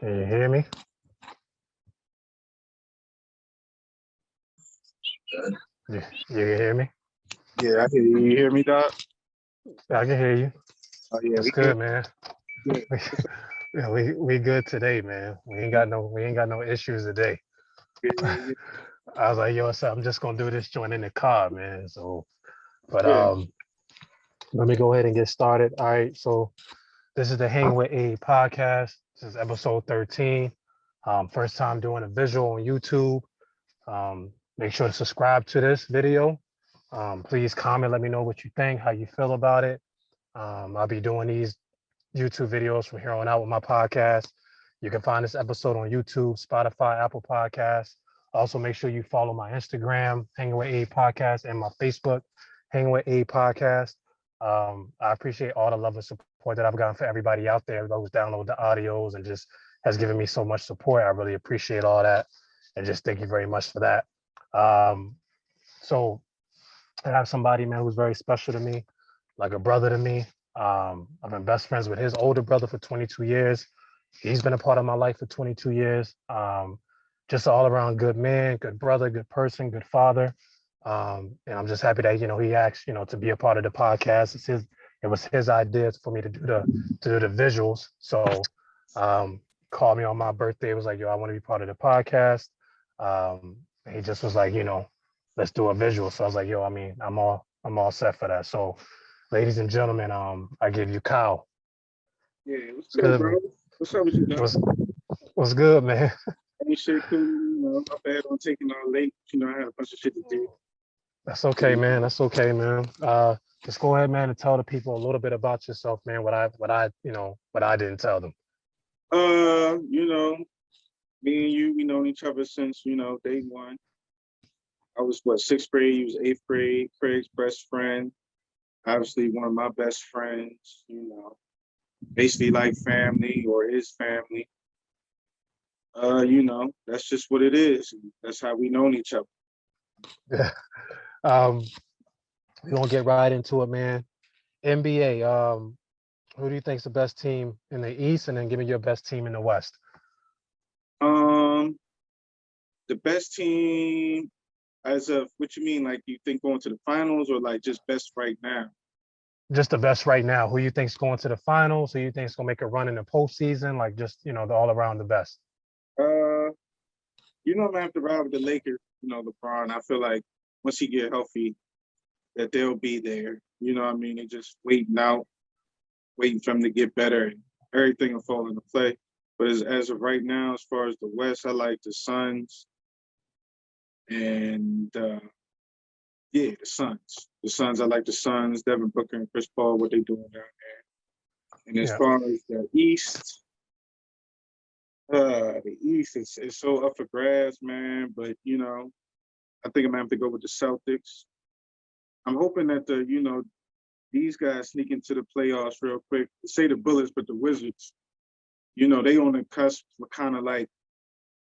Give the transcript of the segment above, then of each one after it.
Can you hear me? You can hear me? Yeah, I hear you. You hear me, Doc? I can hear you. Oh yeah, That's we good, good. man. Good. Yeah, we good today, man. We ain't got no issues today. Yeah, I was like, yo, so I'm just gonna do this joint in the car, man. So, but yeah. let me go ahead and get started. All right, so this is the Hang with A podcast. This is episode 13. First time doing a visual on YouTube. Make sure to subscribe to this video. Please comment, let me know what you think, how you feel about it. I'll be doing these YouTube videos from here on out with my podcast. You can find this episode on YouTube, Spotify, Apple Podcasts. Also, make sure you follow my Instagram, Hanging with A Podcast, and my Facebook, Hanging with A Podcast. I appreciate all the love and support that I've gotten for everybody out there, those download the audios and just has given me so much support. I really appreciate all that. And just thank you very much for that. So I have somebody, man, who's very special to me, like a brother to me. I've been best friends with his older brother for 22 years. He's been a part of my life for 22 years. Just an all around good man, good brother, good person, good father. And I'm just happy that, he asked, to be a part of the podcast. It was his idea for me to do the visuals. So called me on my birthday. It was like, yo, I want to be part of the podcast. And he just was like, let's do a visual. So I was like, yo, I'm all set for that. So ladies and gentlemen, I give you Kyle. Yeah, what's good, bro? What's up with you, Doc? What's good, man? Any shit cool, my bad on taking all late. I had a bunch of shit to do. That's okay, man. That's okay, man. Just go ahead, man, and tell the people a little bit about yourself, man. What I didn't tell them. Me and you, we known each other since, day one. I was sixth grade, he was eighth grade, Craig's best friend. Obviously one of my best friends, basically like family or his family. That's just what it is. That's how we known each other. Yeah. We're gonna get right into it, man. NBA, who do you think is the best team in the East? And then give me your best team in the West. The best team as of what you mean, like you think going to the finals or like just best right now? Just the best right now. Who you think's going to the finals? Who you think's gonna make a run in the postseason? Like just, the all around the best. I'm gonna have to ride with the Lakers, LeBron. I feel like once he get healthy, that they'll be there. They're just waiting for him to get better and everything will fall into play. But as of right now, as far as the West, I like the Suns. And the Suns. The Suns, I like the Suns, Devin Booker and Chris Paul, what they doing down there. And as far as the East is so up for grabs, man. But, I think I'm going to have to go with the Celtics. I'm hoping that these guys sneak into the playoffs real quick. Say the Bullets, but the Wizards, they on the cusp of kind of like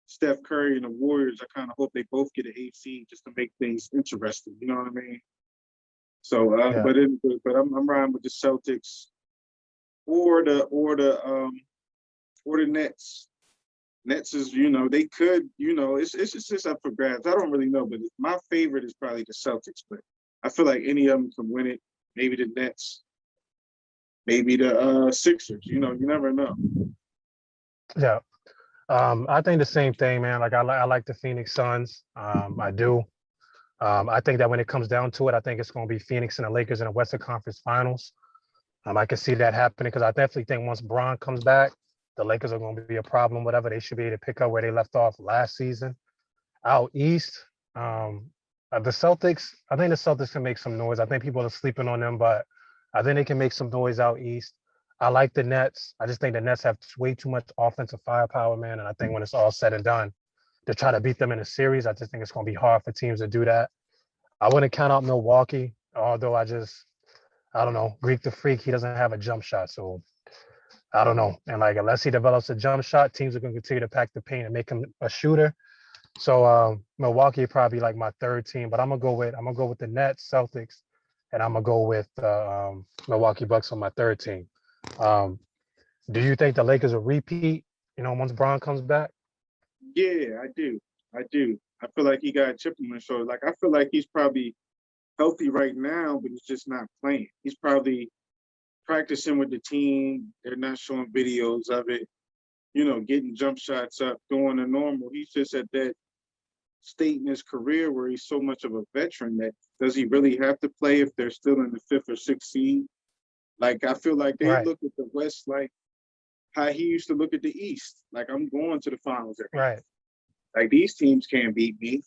Steph Curry and the Warriors. I kind of hope they both get an 8 seed just to make things interesting. You know what I mean? So, but I'm riding with the Celtics or the Nets. Nets is, they could, it's just up for grabs. I don't really know, but my favorite is probably the Celtics. But I feel like any of them can win it. Maybe the Nets, maybe the Sixers. You never know. Yeah. I think the same thing, man. Like I like the Phoenix Suns. I do. I think that when it comes down to it, I think it's going to be Phoenix and the Lakers in the Western Conference Finals. I can see that happening because I definitely think once Bron comes back, the Lakers are going to be a problem. Whatever, they should be able to pick up where they left off last season. Out East, the Celtics. I think the Celtics can make some noise. I think people are sleeping on them, but I think they can make some noise out East. I like the Nets. I just think the Nets have way too much offensive firepower, man. And I think when it's all said and done, to try to beat them in a series, I just think it's going to be hard for teams to do that. I wouldn't count out Milwaukee, although I don't know. Greek the Freak, he doesn't have a jump shot. So I don't know. And like, unless he develops a jump shot, teams are going to continue to pack the paint and make him a shooter. So Milwaukee probably like my third team, but I'm gonna go with the Nets, Celtics, and I'm gonna go with Milwaukee Bucks on my third team. Do you think the Lakers will repeat, once Bron comes back. Yeah, I do. I do. I feel like he got a chip on his shoulder. Like I feel like he's probably healthy right now, but he's just not playing. He's probably practicing with the team. They're not showing videos of it. Getting jump shots up, doing the normal. He's just at that state in his career where he's so much of a veteran that does he really have to play if they're still in the 5th or 6th seed? Like I feel like they Right. look at the West like how he used to look at the East. Like I'm going to the finals every year. Right. Like these teams can't beat me.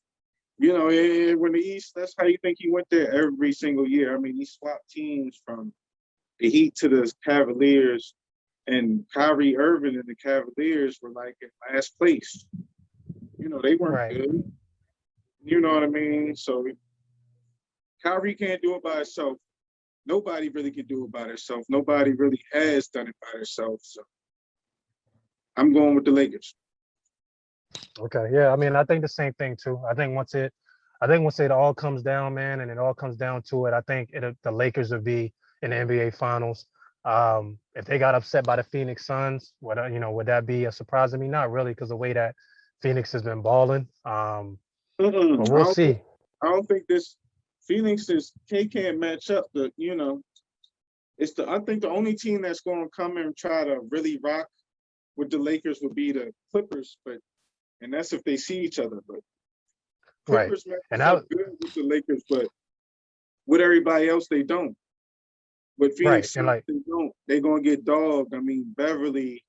And when the East, that's how you think he went there every single year. I mean, he swapped teams from the Heat to the Cavaliers, and Kyrie Irving and the Cavaliers were like in last place. They weren't Right. good. You know what I mean? So Kyrie can't do it by himself. Nobody really can do it by themselves. Nobody really has done it by themselves. So I'm going with the Lakers. Okay. Yeah. I mean, I think the same thing too. I think once it all comes down, man, and it all comes down to it, I think the Lakers would be in the NBA Finals. If they got upset by the Phoenix Suns, would that be a surprise to me? Not really, because the way that Phoenix has been balling. But we'll see. I don't think this Phoenix can't match up. I think the only team that's going to come and try to really rock with the Lakers would be the Clippers, and that's if they see each other. But Right. Clippers And match up good with the Lakers, but with everybody else they don't. With Phoenix, and like, they don't. They're gonna get dogged. I mean, Beverly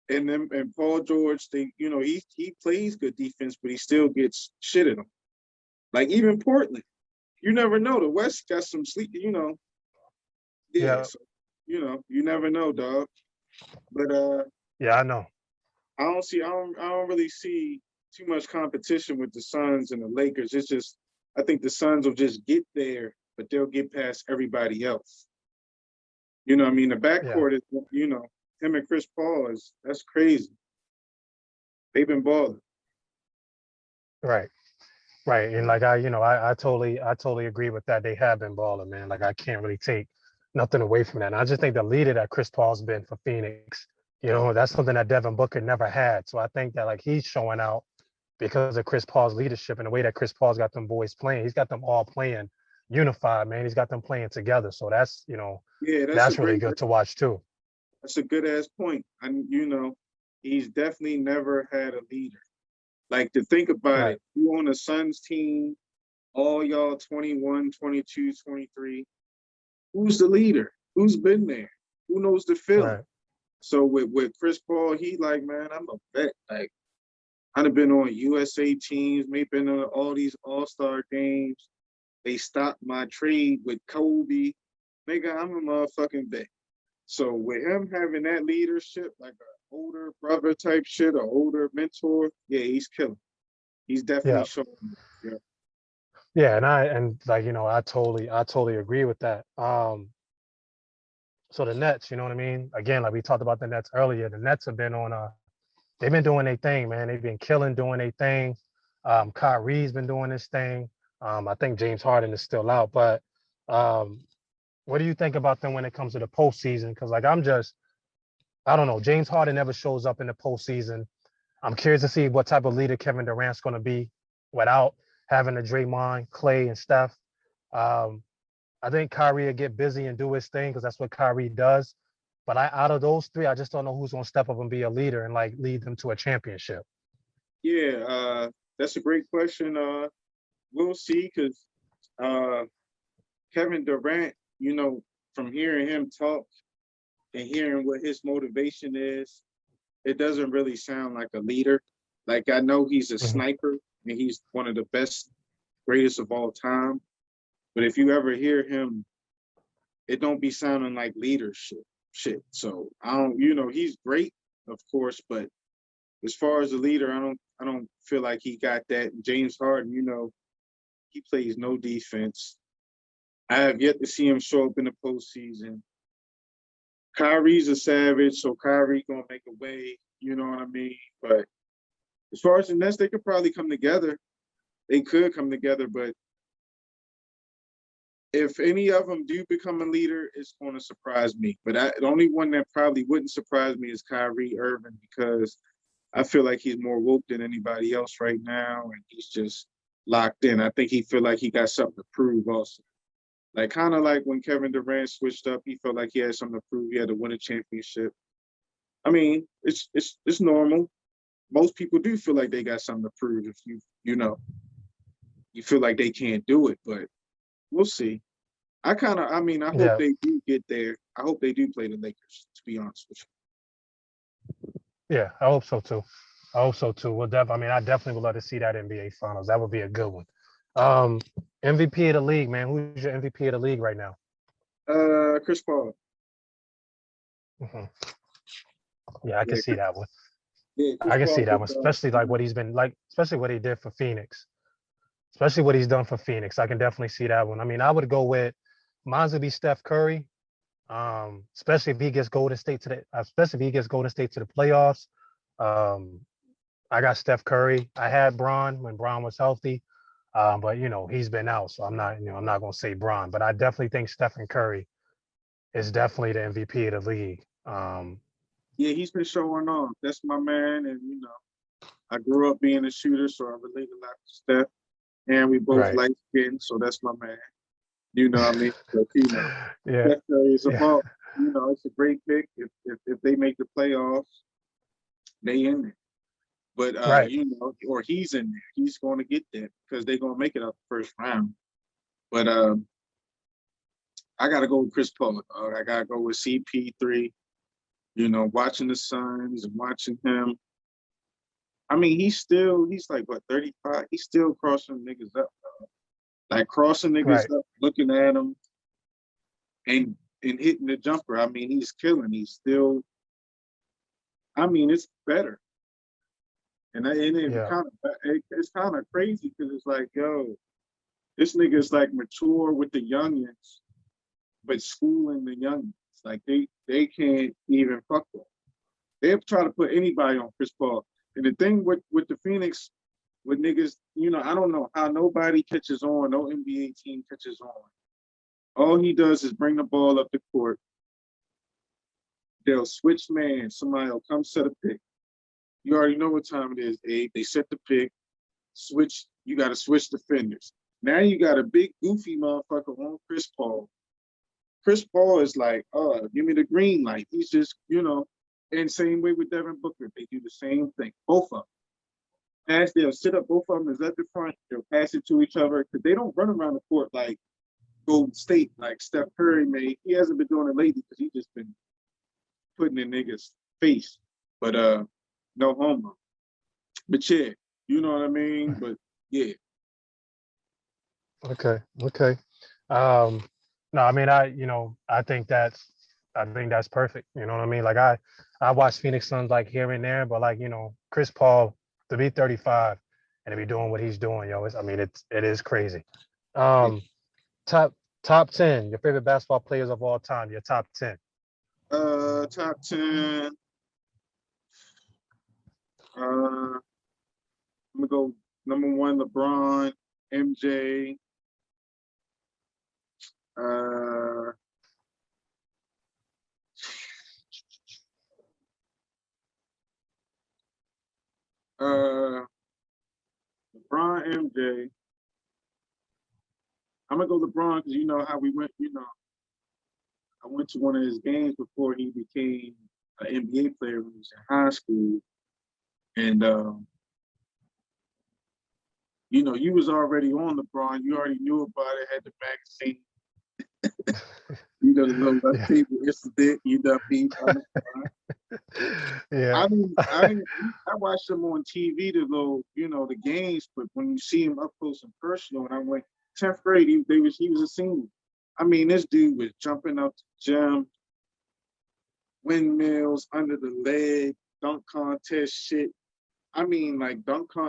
and Paul George, he plays good defense, but he still gets shit at him. Like even Portland, you never know. The West got some sleep. Yeah. yeah, So, you never know, dog. But yeah, I know. I don't really see too much competition with the Suns and the Lakers. It's just I think the Suns will just get there, but they'll get past everybody else. I mean, the Yeah. backcourt is, him and Chris Paul that's crazy. They've been balling. Right. Right. And like I totally agree with that. They have been balling, man. Like I can't really take nothing away from that. And I just think the leader that Chris Paul's been for Phoenix, that's something that Devin Booker never had. So I think that like he's showing out because of Chris Paul's leadership and the way that Chris Paul's got them boys playing. He's got them all playing unified, man. He's got them playing together. So that's, Yeah, that's really good to watch too. that's a good ass point. And he's definitely never had a leader. Like to think about Right. it, you on a Suns team, all y'all 21, 22, 23. Who's the leader? Who's been there? Who knows the feeling? Right. So with Chris Paul, he like, man, I'm a vet. Like I've been on USA teams, maybe been on all these All-Star games. They stopped my trade with Kobe. Nigga, I'm a motherfucking vet. So with him having that leadership, like an older brother type shit, an older mentor, yeah, he's killing. He's definitely Yeah. showing. Yeah. Yeah. And like, I totally agree with that. So the Nets, you know what I mean? Again, like we talked about the Nets earlier, the Nets have been they've been doing their thing, man. They've been killing, doing their thing. Kyrie's been doing his thing. I think James Harden is still out, but what do you think about them when it comes to the postseason? Because like I don't know. James Harden never shows up in the postseason. I'm curious to see what type of leader Kevin Durant's going to be without having a Draymond, Clay, and Steph. Um, I think Kyrie will get busy and do his thing because that's what Kyrie does. But out of those three, I just don't know who's going to step up and be a leader and like lead them to a championship. Yeah, that's a great question. We'll see because Kevin Durant, from hearing him talk and hearing what his motivation is, it doesn't really sound like a leader. Like I know he's a Mhm. sniper and he's one of the best, greatest of all time. But if you ever hear him, it don't be sounding like leadership shit. So I don't, he's great, of course, but as far as a leader, I don't feel like he got that. James Harden, he plays no defense. I have yet to see him show up in the postseason. Kyrie's a savage, so Kyrie gonna make a way, you know what I mean? But as far as the Nets, they could probably come together. They could come together, but if any of them do become a leader, it's going to surprise me. But the only one that probably wouldn't surprise me is Kyrie Irving because I feel like he's more woke than anybody else right now, and he's just locked in. I think he feel like he got something to prove also. Like kind of like when Kevin Durant switched up, he felt like he had something to prove. He had to win a championship. I mean, it's normal. Most people do feel like they got something to prove if you know you feel like they can't do it, but we'll see. I mean, I hope Yeah, they do get there. I hope they do play the Lakers, to be honest with yeah, I hope so too. I hope so too. I mean, I definitely would love to see that NBA Finals. That would be a good one. Um, MVP of the league, man. Who's your MVP of the league right now? you. Chris Paul. Hmm. Yeah, I can Yeah, see that one. yeah, Chris I can see Paul that did one, especially like what he's been like, especially what he did for Phoenix, especially what he's done for Phoenix. I can definitely see that one. I mean, I would go with mine would be Steph Curry, especially if he gets Golden State to especially if he gets Golden State to the playoffs. Um, I got Steph Curry. I had Bron when Bron was healthy, but he's been out, so I'm not gonna say Bron, but I definitely think Stephen Curry is definitely the MVP of the league. Yeah, he's been showing off. That's my man, and I grew up being a shooter, so I relate a lot to Steph. And we both Right. light skinned, so that's my man. You know what I mean? But Yeah. Steph Curry is a Yeah. ball. It's a great pick. If they make the playoffs, they in there. But Right. or he's in there. He's going to get there because they're going to make it out the first round. But I got to go with Chris Paul. I got to go with CP3. Watching the Suns and watching him. I mean, he's like what 35. He's still crossing niggas up, like crossing niggas Right. up, looking at them and hitting the jumper. I mean, he's killing. He's still. I mean, it's better, and Yeah. it's kind of crazy because it's like, yo, this nigga's like mature with the youngins, but schooling the youngins. Like they can't even fuck with him. They'll try to put anybody on Chris Paul. And the thing with the Phoenix, with niggas, I don't know how nobody catches on, no NBA team catches on. All he does is bring the ball up the court. They'll switch man. Somebody will come set a pick. You already know what time it is, Abe. They set the pick, switch. You got to switch defenders. Now you got a big goofy motherfucker on Chris Paul. Chris Paul is like, give me the green light. He's just, and same way with Devin Booker. They do the same thing. Both of them. They'll sit up, both of them is at the front. They'll pass it to each other because they don't run around the court like Golden State, like Steph Curry made. He hasn't been doing it lately because he's just been putting in niggas' face. But no homo. But yeah, you know what I mean? But yeah. Okay. Okay. No, I mean, I think that's perfect. You know what I mean? Like I watch Phoenix Suns like here and there, but like, Chris Paul to be 35 and to be doing what he's doing, it is crazy. Yeah. Um, top top 10, your favorite basketball players of all time, your top 10. Top 10. I'm gonna go number 1, LeBron, MJ, uh, uh, LeBron, MJ. I'm gonna go LeBron because you know how we went. I went to one of his games before he became an NBA player when he was in high school, and you was already on LeBron. You already knew about it. Had the magazine. The little left Yeah. table incident. On the Yeah. I watched him on TV, the games, but when you see him up close and personal, and I went 10th grade, he was a senior. I mean, this dude was jumping up the gym, windmills under the leg, dunk contest shit. I mean, like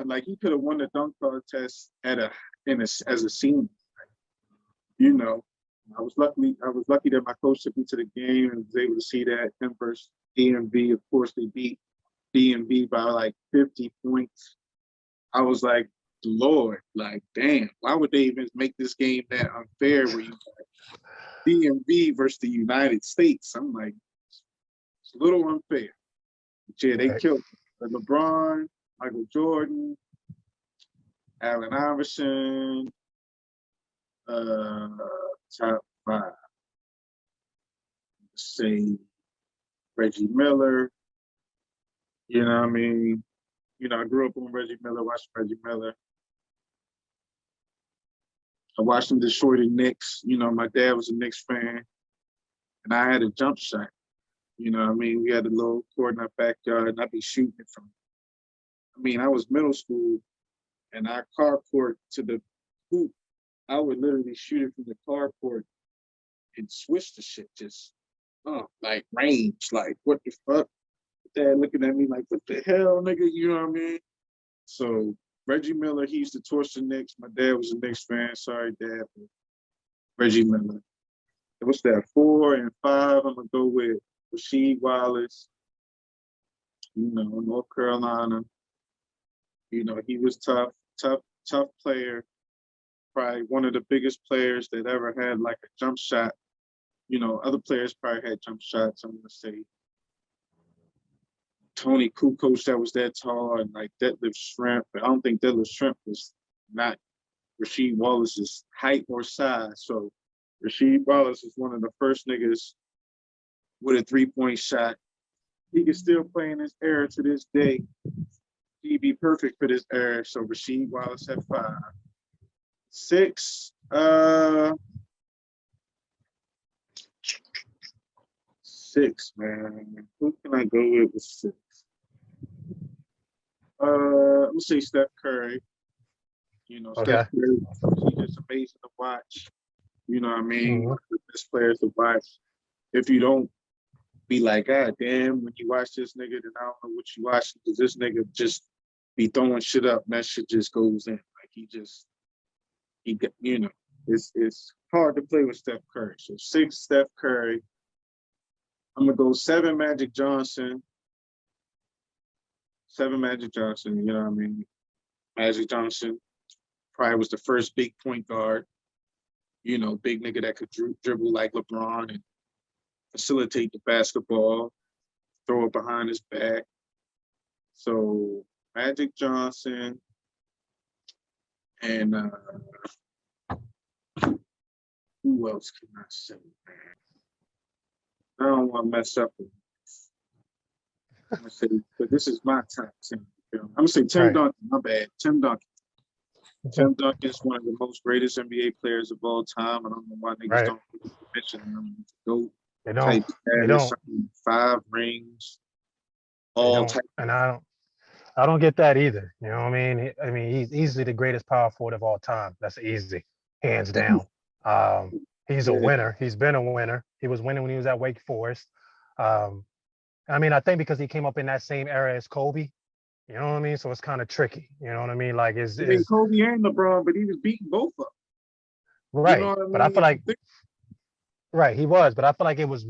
like he could have won the dunk contest as a senior. You know, I was lucky that my coach took me to the game and was able to see that him versus DMV. Of course, they beat DMV by like 50 points. I was like, Lord, like, damn, why would they even make this game that unfair where you got DMV versus the United States? I'm like, it's a little unfair. But yeah, they Right. killed me. LeBron, Michael Jordan, Allen Iverson, top five. Let's say Reggie Miller. You know what I mean? You know, I grew up on Reggie Miller, watched Reggie Miller. I watched him destroy the Knicks. You know, my dad was a Knicks fan, and I had a jump shot. You know what I mean? We had a little court in our backyard, and I'd be shooting it from, I was middle school, and our carport to the hoop, I would literally shoot it from the carport and switch the shit just, like range. Like, what the fuck? Dad looking at me like, what the hell, nigga? You know what I mean? So Reggie Miller, he used to torch the Knicks. My dad was a Knicks fan. Sorry, Dad. But Reggie Miller. What's that? 4 and 5. I'm gonna go with Rasheed Wallace. You know, North Carolina. You know, he was tough player. Probably one of the biggest players that ever had like a jump shot. You know, other players probably had jump shots. I'm gonna say Tony Kukoc that was that tall, and like Detlef Schrempf. But I don't think Detlef Schrempf was not Rasheed Wallace's height or size. So Rasheed Wallace is one of the first niggas with a 3-point shot. He can still play in this era to this day. He'd be perfect for this era. So Rasheed Wallace at 5. 6, 6, man. Who can I go with 6? I'm gonna say Steph Curry. You know, Okay. Steph Curry, he's just amazing to watch. You know what I mean? One of the best players to watch. If you don't be like, God damn, when you watch this nigga, then I don't know what you watching, because this nigga just be throwing shit up and that shit just goes in. Like he got, you know, it's hard to play with Steph Curry. So 6, Steph Curry. I'm gonna go 7, Magic Johnson. 7, Magic Johnson, you know what I mean? Magic Johnson probably was the first big point guard, you know, big nigga that could dribble like LeBron and facilitate the basketball, throw it behind his back. So Magic Johnson and who else can I say, man? I don't want to mess up with this. I'm gonna say, but this is my top 10. I'm gonna say Tim Duncan. My bad, Tim Duncan. Tim Duncan is one of the most greatest NBA players of all time. I don't know why niggas don't mention him. GOAT. They don't. They don't. 5 rings. All type. And I don't get that either. You know what I mean? He's easily the greatest power forward of all time. That's easy, hands down. He's a winner. He's been a winner. He was winning when he was at Wake Forest. I mean, I think because he came up in that same era as Kobe, you know what I mean? So it's kind of tricky. You know what I mean? Like, Kobe and LeBron, but he was beating both of them. Right. You know what I mean? But I feel like, he was. But I feel like it was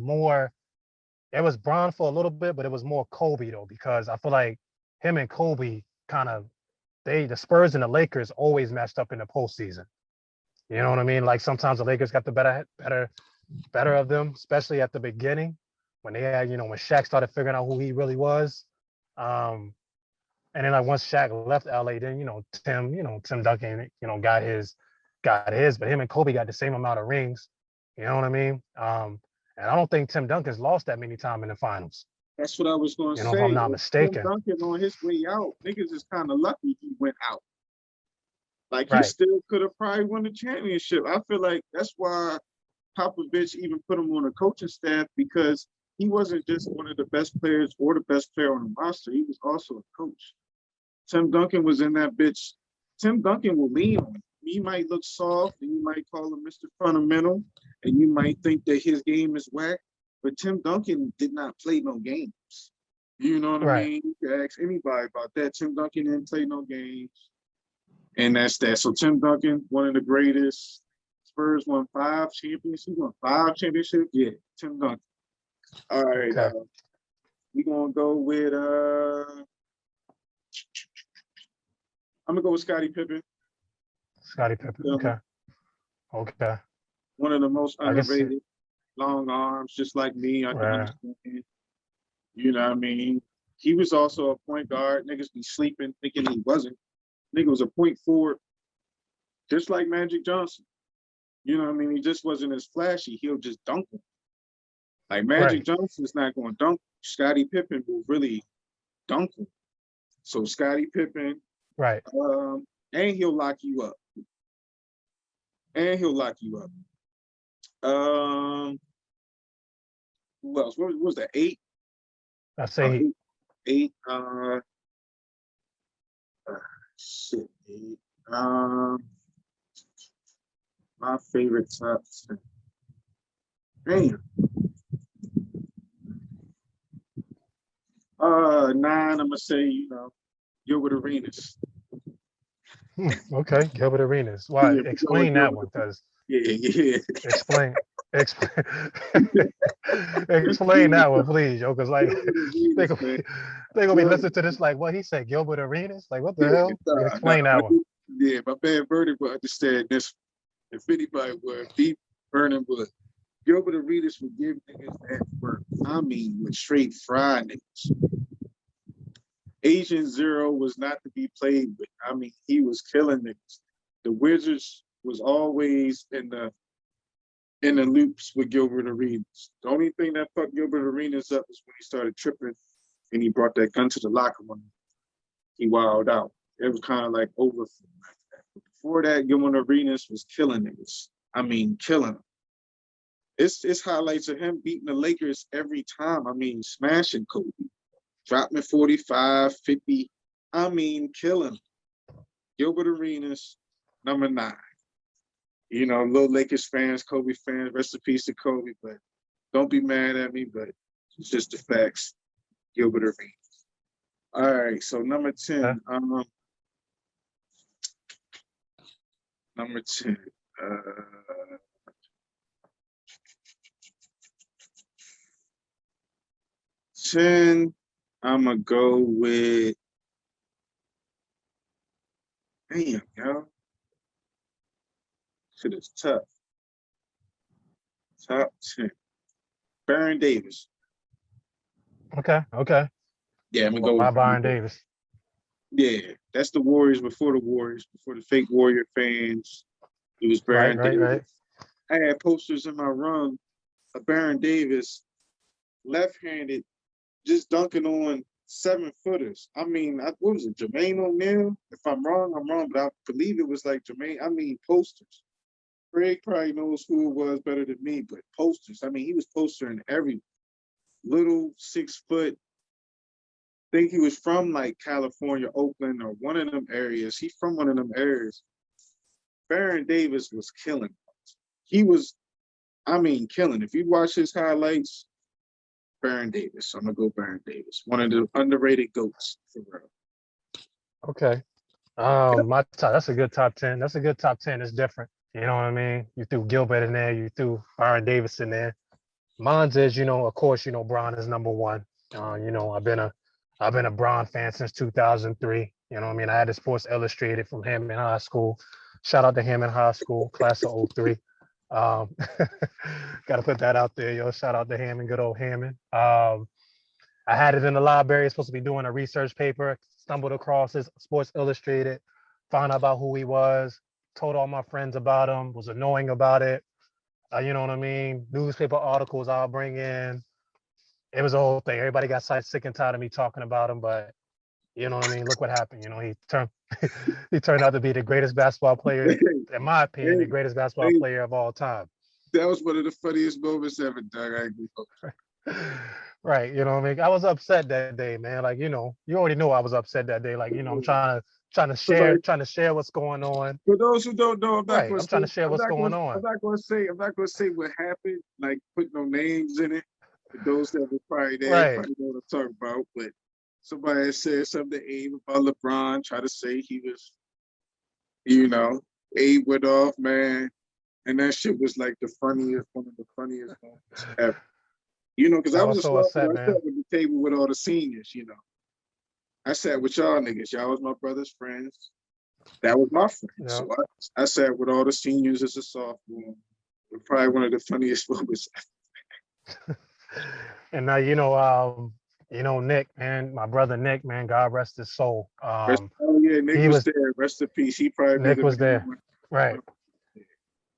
Bron for a little bit, but it was more Kobe, though, because I feel like him and Kobe the Spurs and the Lakers always matched up in the postseason. You know what I mean? Like, sometimes the Lakers got the better of them, especially at the beginning when they had, when Shaq started figuring out who he really was. And then like once Shaq left LA, then Tim Duncan, got his, but him and Kobe got the same amount of rings. You know what I mean? And I don't think Tim Duncan's lost that many times in the finals. That's what I was going to say. If I'm not mistaken. Tim Duncan on his way out, niggas is kind of lucky he went out. Like, he still could have probably won the championship. I feel like that's why Popovich even put him on the coaching staff, because he wasn't just one of the best players or the best player on the roster. He was also a coach. Tim Duncan was in that bitch. Tim Duncan will lean on him. He might look soft, and you might call him Mr. Fundamental, and you might think that his game is whack, but Tim Duncan did not play no games. You know what I mean? You can ask anybody about that. Tim Duncan didn't play no games. And that's that. So Tim Duncan, one of the greatest. Spurs won 5 championships. He won 5 championships. Yeah, Tim Duncan. All right. Okay. We're going to go with, I'm going to go with Scottie Pippen. Scottie Pippen. Okay. One of the most underrated, long arms, just like me. I can understand. You know what I mean? He was also a point guard. Niggas be sleeping thinking he wasn't. Nigga was a point forward, just like Magic Johnson. You know what I mean? He just wasn't as flashy. He'll just dunk him. Like Magic Right. Johnson's not going to dunk. Scottie Pippen will really dunk him. So Scottie Pippen, Right. and he'll lock you up. And he'll lock you up. Who else? What was that? 8? I say Eight. Shit. 8. My favorite top 10. Damn. 9. I'm gonna say, Gilbert Arenas. okay, Gilbert Arenas. Why? Yeah, Explain that one, cause yeah. explain, explain, explain that one, please, yo. Cause like they Gilbert gonna, Arenas, be- man. they gonna be Yo, listening to this like, what he said, Gilbert Arenas? Like, what the yeah, hell? Like, explain that one. my bad Verdict will understand this. If anybody would, Deep Burning would. Gilbert Arenas would give niggas that work. I mean, with straight fry niggas. Agent Zero was not to be played with. I mean, he was killing niggas. The Wizards was always in the loops with Gilbert Arenas. The only thing that fucked Gilbert Arenas up was when he started tripping and he brought that gun to the locker room. He wilded out. It was kind of like over for him like that. But before that, Gilbert Arenas was killing niggas. I mean, killing them. It's highlights of him beating the Lakers every time. I mean, smashing Kobe. Dropping 45, 50. I mean, killing. Gilbert Arenas, number 9. Little Lakers fans, Kobe fans, rest in peace to Kobe, but don't be mad at me, but it's just the facts. Gilbert Arenas. All right, so number 10. Number 10. 10, I'm going to go with, damn, yo. Shit is tough. Top 10. Baron Davis. Okay. Yeah, I'm going to go Why with Byron Davis? Yeah, that's the Warriors, before the fake Warrior fans. It was Baron Davis. Right. I had posters in my room of Baron Davis, left-handed, just dunking on 7-footers. I mean, what was it, Jermaine O'Neal? If I'm wrong, I'm wrong, but I believe it was like Jermaine. I mean, posters. Craig probably knows who it was better than me, but posters. I mean, he was postering every little 6-foot. I think he was from like California, Oakland, or one of them areas. He's from one of them areas. Baron Davis was killing. He was, killing. If you watch his highlights, Baron Davis. I'm gonna go Baron Davis. One of the underrated GOATs for real. Okay. That's a good top 10. That's a good top 10. It's different. You know what I mean? You threw Gilbert in there. You threw Byron Davis in there. Mine's is, of course, Bron is number 1. I've been a Bron fan since 2003. You know what I mean? I had the Sports Illustrated from him in high school. Shout out to him in high school, class of 03. Got to put that out there, yo. Shout out to Hammond, good old Hammond. I had it in the library. Supposed to be doing a research paper. Stumbled across his Sports Illustrated. Found out about who he was. Told all my friends about him. Was annoying about it. You know what I mean? Newspaper articles I'll bring in. It was a whole thing. Everybody got sick and tired of me talking about him, but you know what I mean? Look what happened. He turned he turned out to be the greatest basketball player, in my opinion, the greatest basketball player of all time. That was one of the funniest moments ever, Doug. I agree. Right. You know what I mean? I was upset that day, man. Like, you already know I was upset that day. Like, I'm trying to share what's going on. For those who don't know, I'm trying to share what's going on. I'm not gonna say what happened, like put no names in it. For those that were probably there, probably know what I'm talking about. But somebody said something to Abe about LeBron, try to say he was, Abe went off, man. And that shit was like one of the funniest moments ever. Because I was a small boy, I sat at the table with all the seniors, I sat with y'all niggas. Y'all was my brother's friends. That was my friend. Yeah. So I sat with all the seniors as a sophomore. Probably one of the funniest moments. And now, You know, Nick, man, my brother Nick, man, God rest his soul. Oh yeah, Nick He was was there. Rest in peace. He probably be Nick the was man. there. Right.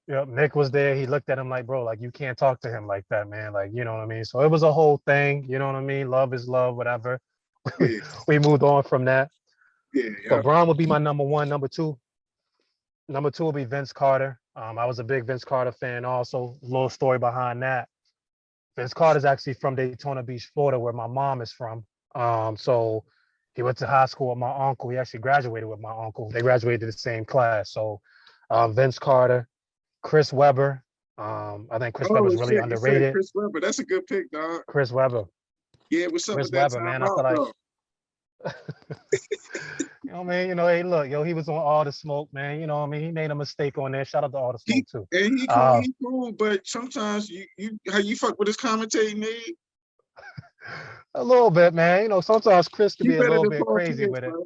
Yep. Nick was there. He looked at him like, bro, like you can't talk to him like that, man. Like, you know what I mean? So it was a whole thing, you know what I mean? Love is love, whatever. Yeah, We moved on from that. yeah, But yeah. Braun would be my number one. Number two would be Vince Carter. I was a big Vince Carter fan also. A little story behind that. Vince Carter's actually from Daytona Beach, Florida, where my mom is from. So he went to high school with my uncle. He actually graduated with my uncle. They graduated the same class. So Vince Carter, Chris Webber. I think Chris Oh Webber's really shit, you said underrated. Chris Webber. That's a good pick, dog. Chris Webber. Yeah, what's up Chris with that Webber, man. I timeout, feel like, though? you know, man, you know, hey, look, yo, he was on All the Smoke, man. You know what I mean? He made a mistake on there. Shout out to All the He Smoke, too. and Uh, he cool, but sometimes you how you fuck with his commentating, Nate? a little bit, man. You know, sometimes Chris could He be a better little than bit Paul crazy Pierce, with it. bro.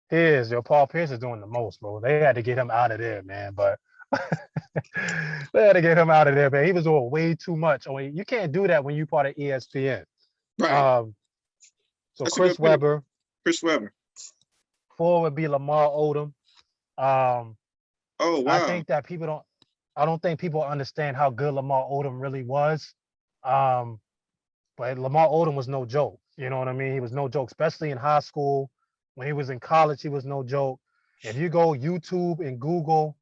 He is, yo. Paul Pierce is doing the most, bro. They had to get him out of there, man. But they had to get him out of there, man. He was doing way too much. I mean, you can't do that when you part of ESPN. Right. Um, so That's a good Chris pick. Webber, Chris Webber. four would be Lamar Odom. Um, Oh I wow. think that I don't think people understand how good Lamar Odom really was. Um, but Lamar Odom was no joke. You know what I mean? He was no joke, especially in high school. When he was in college, he was no joke. If you go YouTube and Google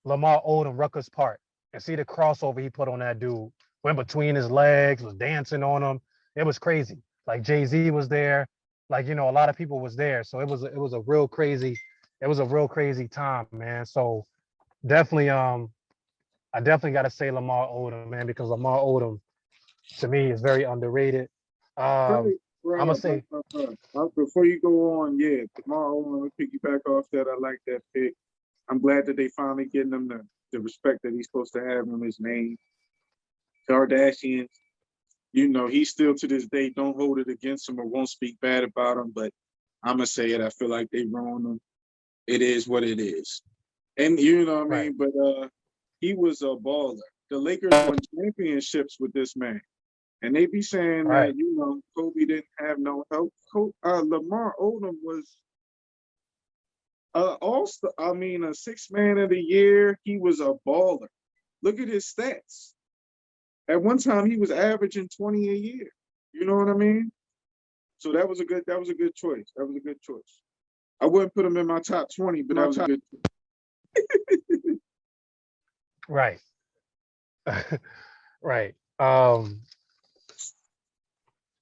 Lamar Odom Rutgers Park and see the crossover he put on that dude. Went between his legs, was dancing on him. It was crazy. Like Jay-Z was there. Like, you know, a lot of people was there. So it was a real crazy time, man. So definitely I definitely gotta say Lamar Odom, man, because Lamar Odom to me is very underrated. Right, I'm gonna bro, say before you go on, yeah, tomorrow I'm gonna piggyback off that. I like that pick. I'm glad that they finally getting him the respect that he's supposed to have in his name. Kardashians, you know, he still to this day don't hold it against him or won't speak bad about him, but I'm gonna say it. I feel like they wrong him. It is what it is. And you know what I right, mean? But he was a baller. The Lakers won championships with this man. And they be saying that, right, you know, Kobe didn't have no help. Lamar Odom was also, I mean, a six man of the year. He was a baller. Look at his stats. At one time, he was averaging 20 a year. You know what I mean? So that was a good choice. That was a good choice. I wouldn't put him in my top 20, but that was a good. right, right.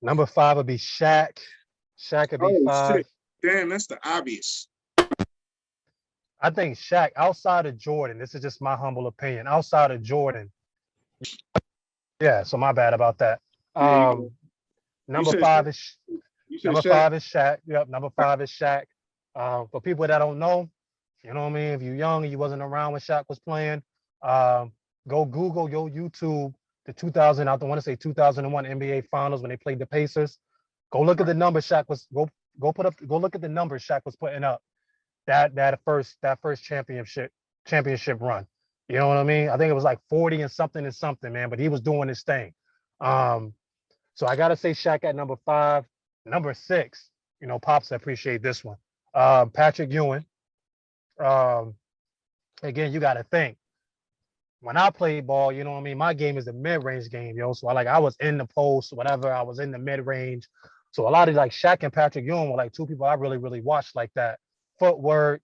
Number five would be Shaq. Shaq would be Oh five. shit! Damn, that's the obvious. I think Shaq, outside of Jordan, this is just my humble opinion. Outside of Jordan, yeah. So my bad about that. Yeah, you go. Um, You number said Shaq? five is You said number Shaq? five is Shaq. Yep, number five is Shaq. For people that don't know, you know what I mean. If you're young and you wasn't around when Shaq was playing, um, go Google, go YouTube the 2000. I don't want to say 2001 NBA Finals when they played the Pacers. Go look at Right. the numbers Shaq was go look at the numbers Shaq was putting up that first championship run. You know what I mean? I think it was like 40 and something, man. But he was doing his thing. Um, so I gotta say Shaq at number five. Number six, you know, Pops, I appreciate this one. Patrick Ewing. Um, again, you gotta think. When I play ball, you know what I mean? My game is a mid-range game, yo. So I was in the post, whatever, I was in the mid-range. So a lot of like Shaq and Patrick Ewing were like two people I really, really watched like that. Footwork,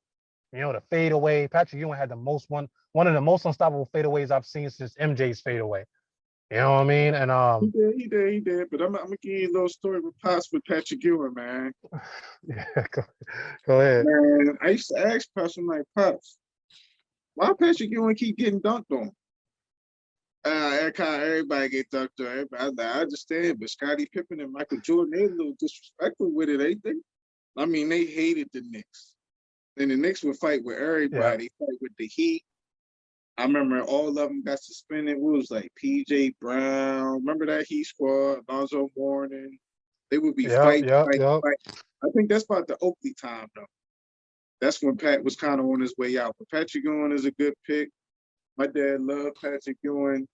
you know, the fadeaway. Patrick Ewing had one of the most unstoppable fadeaways I've seen since MJ's fadeaway. You know what I mean? And He did. But I'm gonna give you a little story with Pops with Patrick Ewing, man. yeah, go ahead. Man, I used to ask Pops, I'm like, Pops, why Patrick Ewing keep getting dunked on? That kind of everybody get dunked on. Everybody, I understand, but Scottie Pippen and Michael Jordan, they a little disrespectful with it, ain't they? I mean, they hated the Knicks. Then the Knicks would fight with Yeah, everybody, fight with the Heat. I remember all of them got suspended. It was like PJ Brown. Remember that Heat squad, Lonzo Mourning. They would be yep, fight, yep, fight, yep. fight. I think that's about the Oakley time though. That's when Pat was kind of on his way out. But Patrick Ewing is a good pick. My dad loved Patrick Ewing.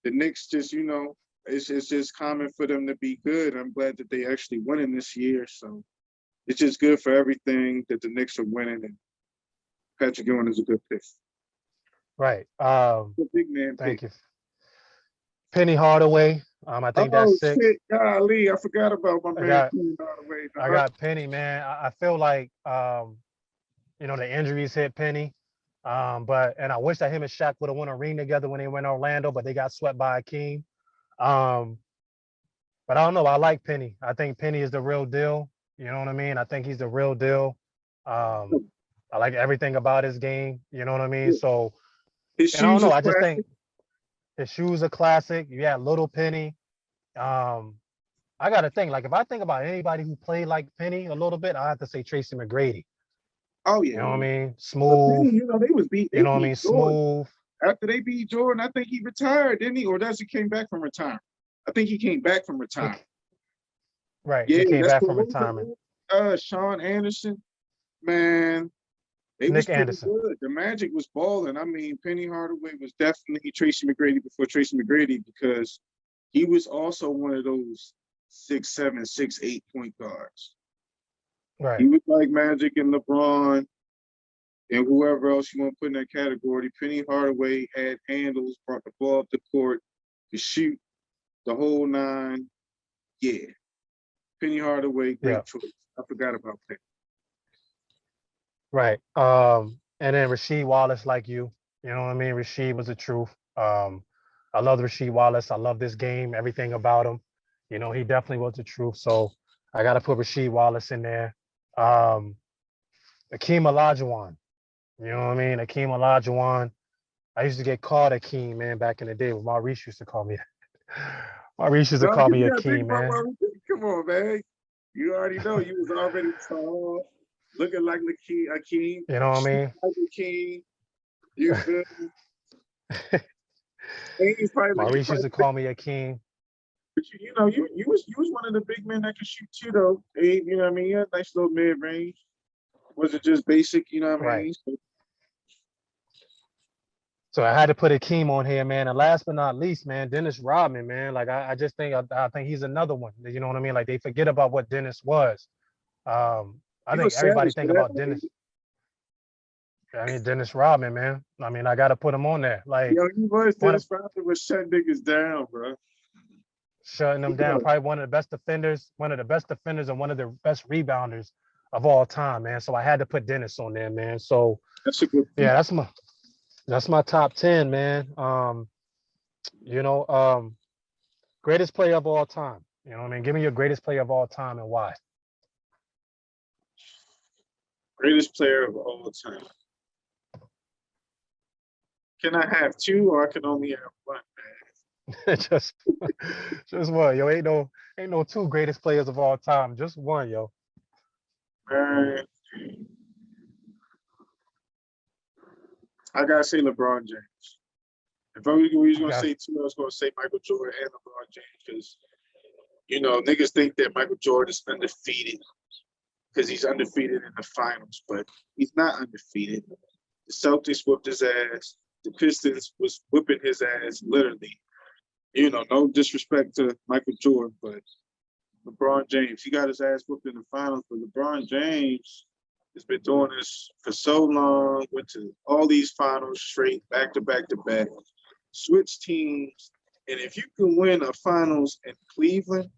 The Knicks just, you know, it's just common for them to be good. I'm glad that they actually winning this year. So it's just good for everything that the Knicks are winning, and Patrick Ewing is a good pick. Right. The big man pick. Thank you. Penny Hardaway. I think Oh that's 6. shit, golly, I forgot about my I man got Penny Hardaway. I got Penny, man. I feel like the injuries hit Penny. And I wish that him and Shaq would have won a ring together when they went to Orlando, but they got swept by Akeem. But I don't know. I like Penny. I think Penny is the real deal. You know what I mean? I think he's the real deal. I like everything about his game. You know what I mean? So, His and I don't shoes know. are I just classic. think his shoes are classic. You had Little Penny. I got to think, like, if I think about anybody who played like Penny a little bit, I have to say Tracy McGrady. Oh You yeah, know what I mean? but Smooth. Penny, they You know what I beat mean? Jordan. Smooth. After they beat Jordan, I think he retired, didn't he? Or does he came back from retirement? I think he came back from retirement. Right. Yeah, He came that's back what from retirement. Sean Anderson, man, they was Nick pretty Anderson. good. The Magic was balling. I mean, Penny Hardaway was definitely Tracy McGrady before Tracy McGrady, because he was also one of those 6'7", 6'8" point guards. Right. He was like Magic and LeBron and whoever else you want to put in that category. Penny Hardaway had handles, brought the ball up the court, could shoot the whole 9. Yeah. Penny Hardaway, great choice. I forgot about that. Right. And then Rasheed Wallace, like you know what I mean? Rasheed was the truth. I love Rasheed Wallace. I love this game, everything about him. You know, he definitely was the truth. So I got to put Rasheed Wallace in there. Akeem Olajuwon. You know what I mean? Akeem Olajuwon. I used to get called Akeem, man, back in the day when Maurice used to call me that. Maurice used to No, call you me gotta think Akeem, about man. come on, man. You already know you was already tall, looking like Akeem, You know what I mean? like Akeem. You feel me? And he's probably Maurice used to call me Akeem. but you was one of the big men that could shoot too, though. Hey, you know what I mean? You had a nice little mid range. Was it just basic? You know what I Right. mean? So I had to put Akeem on here, man. And last but not least, man, Dennis Rodman, man. Like I just think I think he's another one. You know what I mean? Like they forget about what Dennis was. I You think was everybody savage for think that, about man. Dennis. I mean Dennis Rodman, man. I mean I got to put him on there. Like Yo, he was. one of Dennis Rodman was shutting niggas down, bro. shutting them down. Probably one of the best defenders, and one of the best rebounders of all time, man. So I had to put Dennis on there, man. So That's a good pick. yeah, that's my top 10, man. Greatest player of all time. You know what I mean? Give me your greatest player of all time and why. Greatest player of all time. Can I have 2 or I can only have 1, man? just one, yo. Ain't no 2 greatest players of all time. Just one, yo. Man, I gotta say LeBron James. If I was gonna say 2, I was gonna say Michael Jordan and LeBron James, because niggas think that Michael Jordan is undefeated because he's undefeated in the finals, but he's not undefeated. The Celtics whooped his ass. The Pistons was whipping his ass, literally. No disrespect to Michael Jordan, but LeBron James, he got his ass whooped in the finals, but LeBron James has been doing this for so long, went to all these finals straight, back to back to back, switch teams, and if you can win a finals in Cleveland,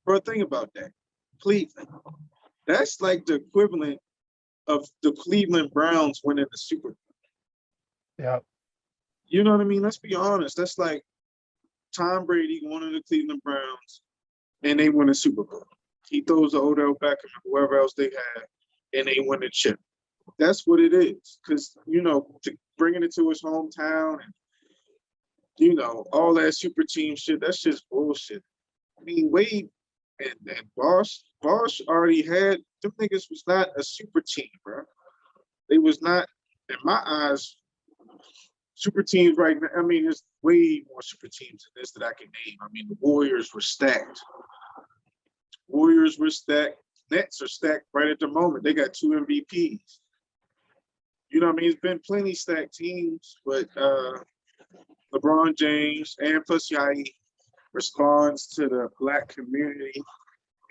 bro, think about that. Cleveland. That's like the equivalent of the Cleveland Browns winning the Super Bowl. Yeah. You know what I mean? Let's be honest. That's like Tom Brady, one of the Cleveland Browns, and they win a Super Bowl. He throws to Odell Beckham and whoever else they have, and they win the chip. That's what it is. Because, to bringing it to his hometown and, all that super team shit, that's just bullshit. I mean, Wade and Bosch already had, them niggas was not a super team, bro. They was not, in my eyes, super teams right now. I mean, there's way more super teams than this that I can name. I mean, the Warriors were stacked. Nets are stacked right at the moment. They got 2 MVPs. You know what I mean? It's been plenty stacked teams, but LeBron James, and plus how he responds to the Black community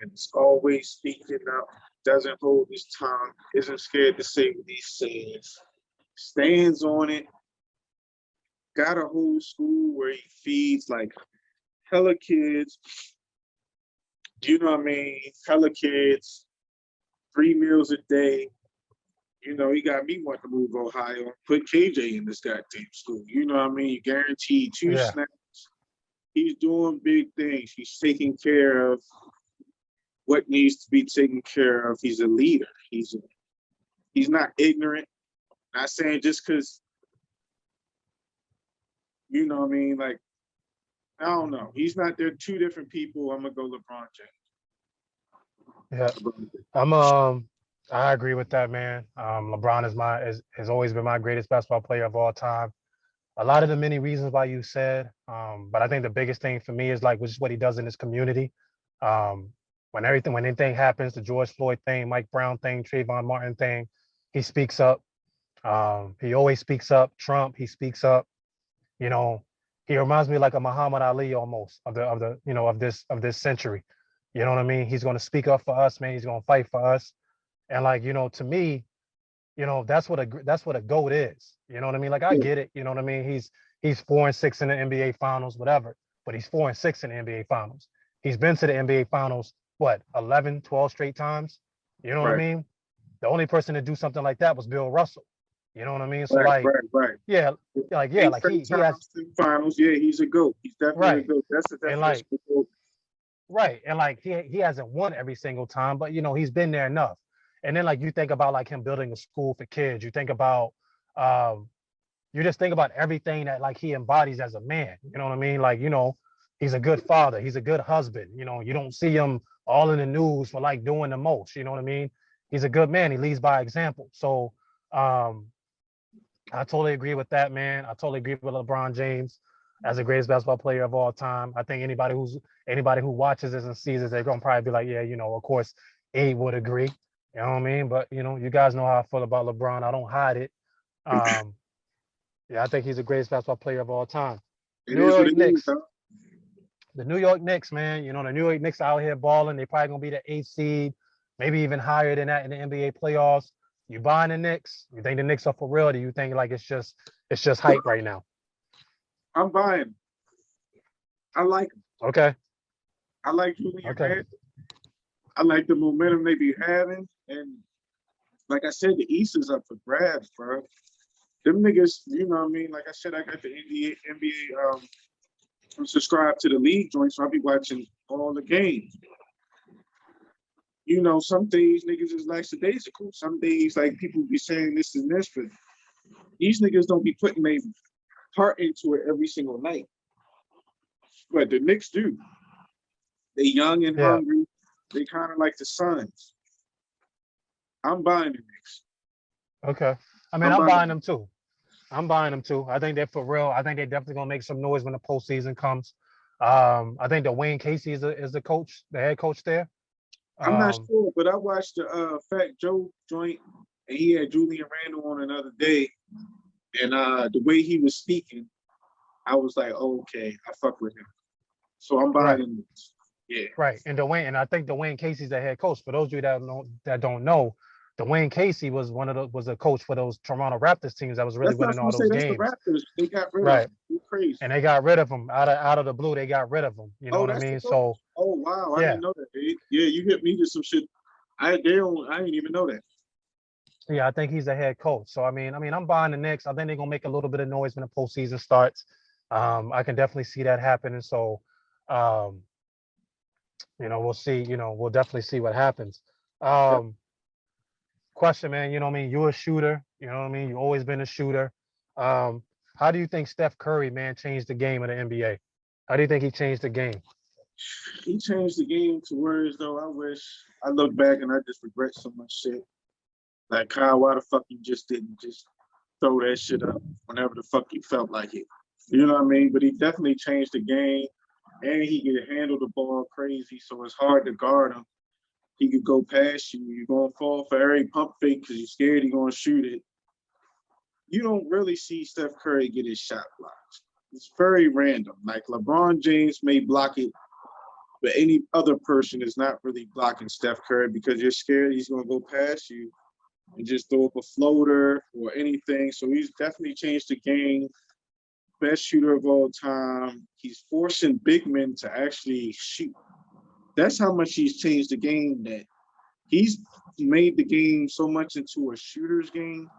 and is always speaking up, doesn't hold his tongue, isn't scared to say what he says, stands on it, got a whole school where he feeds like hella kids, you know what I mean? Hella kids, 3 meals a day. You know, he got me wanting to move to Ohio, put KJ in this goddamn school. You know what I mean? You guaranteed 2 Yeah. snaps. He's doing big things. He's taking care of what needs to be taken care of. He's a leader. He's not ignorant. Not saying just because, you know what I mean? Like, I don't know. He's not there. Two different people. I'm gonna go LeBron James. Yeah. I agree with that, man. LeBron has always been my greatest basketball player of all time. A lot of the many reasons why you said, but I think the biggest thing for me is like just what he does in his community. When anything happens, the George Floyd thing, Mike Brown thing, Trayvon Martin thing, he speaks up. He always speaks up. Trump, he speaks up. You know, he reminds me like a Muhammad Ali almost of this century. You know what I mean? He's going to speak up for us, man. He's going to fight for us. And like, to me, that's what a GOAT is. You know what I mean? Like I get it. You know what I mean? He's 4-6 in the NBA Finals, whatever. But he's 4-6 in the NBA Finals. He's been to the NBA Finals, what, 11, 12 straight times? You know what I mean? The only person to do something like that was Bill Russell. You know what I mean? So right. yeah, like he has finals. Yeah, he's a GOAT. He's definitely a GOAT. That's the definition of GOAT. Right, and like he hasn't won every single time, but he's been there enough. And then like you think about like him building a school for kids. You think about you just think about everything that like he embodies as a man. You know what I mean? Like, he's a good father, he's a good husband. You don't see him all in the news for like doing the most. You know what I mean? He's a good man. He leads by example. So I totally agree with that, man. I totally agree with LeBron James as the greatest basketball player of all time. I think anybody who watches this and sees this, they're gonna probably be like, yeah, of course, A would agree. You know what I mean? But you guys know how I feel about LeBron. I don't hide it. Yeah, I think he's the greatest basketball player of all time. New York Knicks. The New York Knicks, man. The New York Knicks out here balling. They probably gonna be the 8th seed, maybe even higher than that in the NBA playoffs. You buying the Knicks? You think the Knicks are for real? Or do you think like it's just hype right now? I'm buying. I like them. Okay. I like Julian. Okay. I like the momentum they be having, and like I said, the East is up for grabs, bro. Them niggas, you know what I mean? Like I said, I got the NBA. I'm subscribed to the league joint, so I'll be watching all the games. Some days niggas is lackadaisical. Some days like people be saying this and this, but these niggas don't be putting their heart into it every single night. But the Knicks do. They young and hungry. They kind of like the Suns. I'm buying the Knicks. Okay. I mean, I'm buying them too. I think they're for real. I think they're definitely gonna make some noise when the postseason comes. I think Dwayne Casey is the coach, the head coach there. I'm not sure, but I watched the Fat Joe joint, and he had Julian Randle on another day, and the way he was speaking, I was like, oh, okay, I fuck with him. So I'm buying him. Yeah. Right, and I think Dwayne Casey's the head coach. For those of you that don't know, Dwayne Casey was a coach for those Toronto Raptors teams that was really winning all those games. That's the Raptors. They got rid of him. Crazy. And they got rid of him out of the blue. They got rid of him. You know what I mean? So. Oh wow, I didn't know that. Yeah, you hit me to some shit. I didn't even know that. Yeah, I think he's the head coach. So I mean, I'm buying the Knicks. I think they're gonna make a little bit of noise when the postseason starts. I can definitely see that happening. So, we'll see. We'll definitely see what happens. Question, man. You know what I mean? You're a shooter. You know what I mean? You've always been a shooter. How do you think Steph Curry, man, changed the game of the NBA? How do you think he changed the game? He changed the game to words, though. I wish I look back and I just regret so much shit. Like, Kyle, why the fuck you just didn't just throw that shit up whenever the fuck you felt like it? You know what I mean? But he definitely changed the game, and he could handle the ball crazy, so it's hard to guard him. He could go past you. You're going to fall for every pump fake because you're scared he's going to shoot it. You don't really see Steph Curry get his shot blocked. It's very random. Like LeBron James may block it, but any other person is not really blocking Steph Curry because you're scared he's going to go past you and just throw up a floater or anything. So he's definitely changed the game. Best shooter of all time. He's forcing big men to actually shoot. That's how much he's changed the game, that he's made the game so much into a shooter's game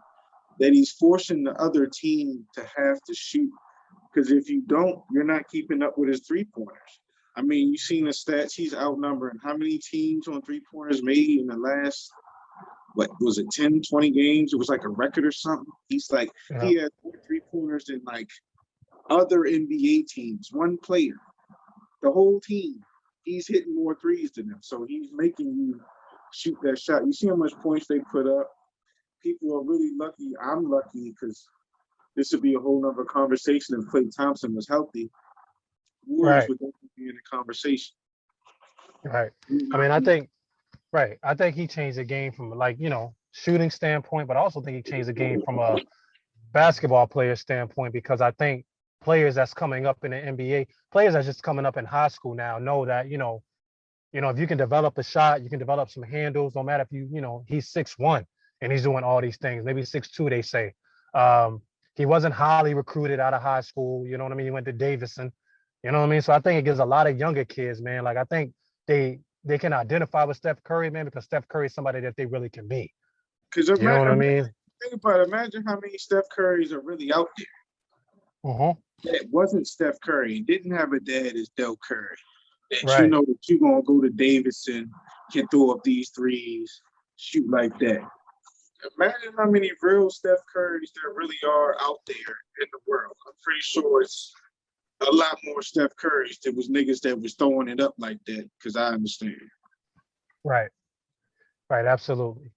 that he's forcing the other team to have to shoot. Because if you don't, you're not keeping up with his three-pointers. I mean, you've seen the stats. He's outnumbering how many teams on three-pointers made in the last, what was it, 10, 20 games? It was like a record or something. He's like, Yeah. he had more three-pointers than like other NBA teams, one player. The whole team, he's hitting more threes than them. So he's making you shoot that shot. You see how much points they put up? People are really lucky. I'm lucky because this would be a whole nother conversation if Klay Thompson was healthy. Warriors Right. would definitely be in the conversation. Right. You know I what mean, I I mean? think right. I think he changed the game from like, shooting standpoint, but I also think he changed the game from a basketball player standpoint because I think players that's coming up in the NBA, players that's just coming up in high school now know that, if you can develop a shot, you can develop some handles, no matter if he's 6'1" and he's doing all these things, maybe 6'2", they say. He wasn't highly recruited out of high school, you know what I mean? He went to Davidson, you know what I mean? So I think it gives a lot of younger kids, man. Like I think they can identify with Steph Curry, man, because Steph Curry is somebody that they really can be. Because You know what I imagine, mean? think about it. Imagine how many Steph Currys are really out Uh-huh. there that wasn't Steph Curry, didn't have a dad as Del Curry, that you Right. know that you're going to go to Davidson, can throw up these threes, shoot like that. Imagine how many real Steph Currys there really are out there in the world. I'm pretty sure it's a lot more Steph Currys. There was niggas that was throwing it up like that, because I understand. Right. Right. Absolutely.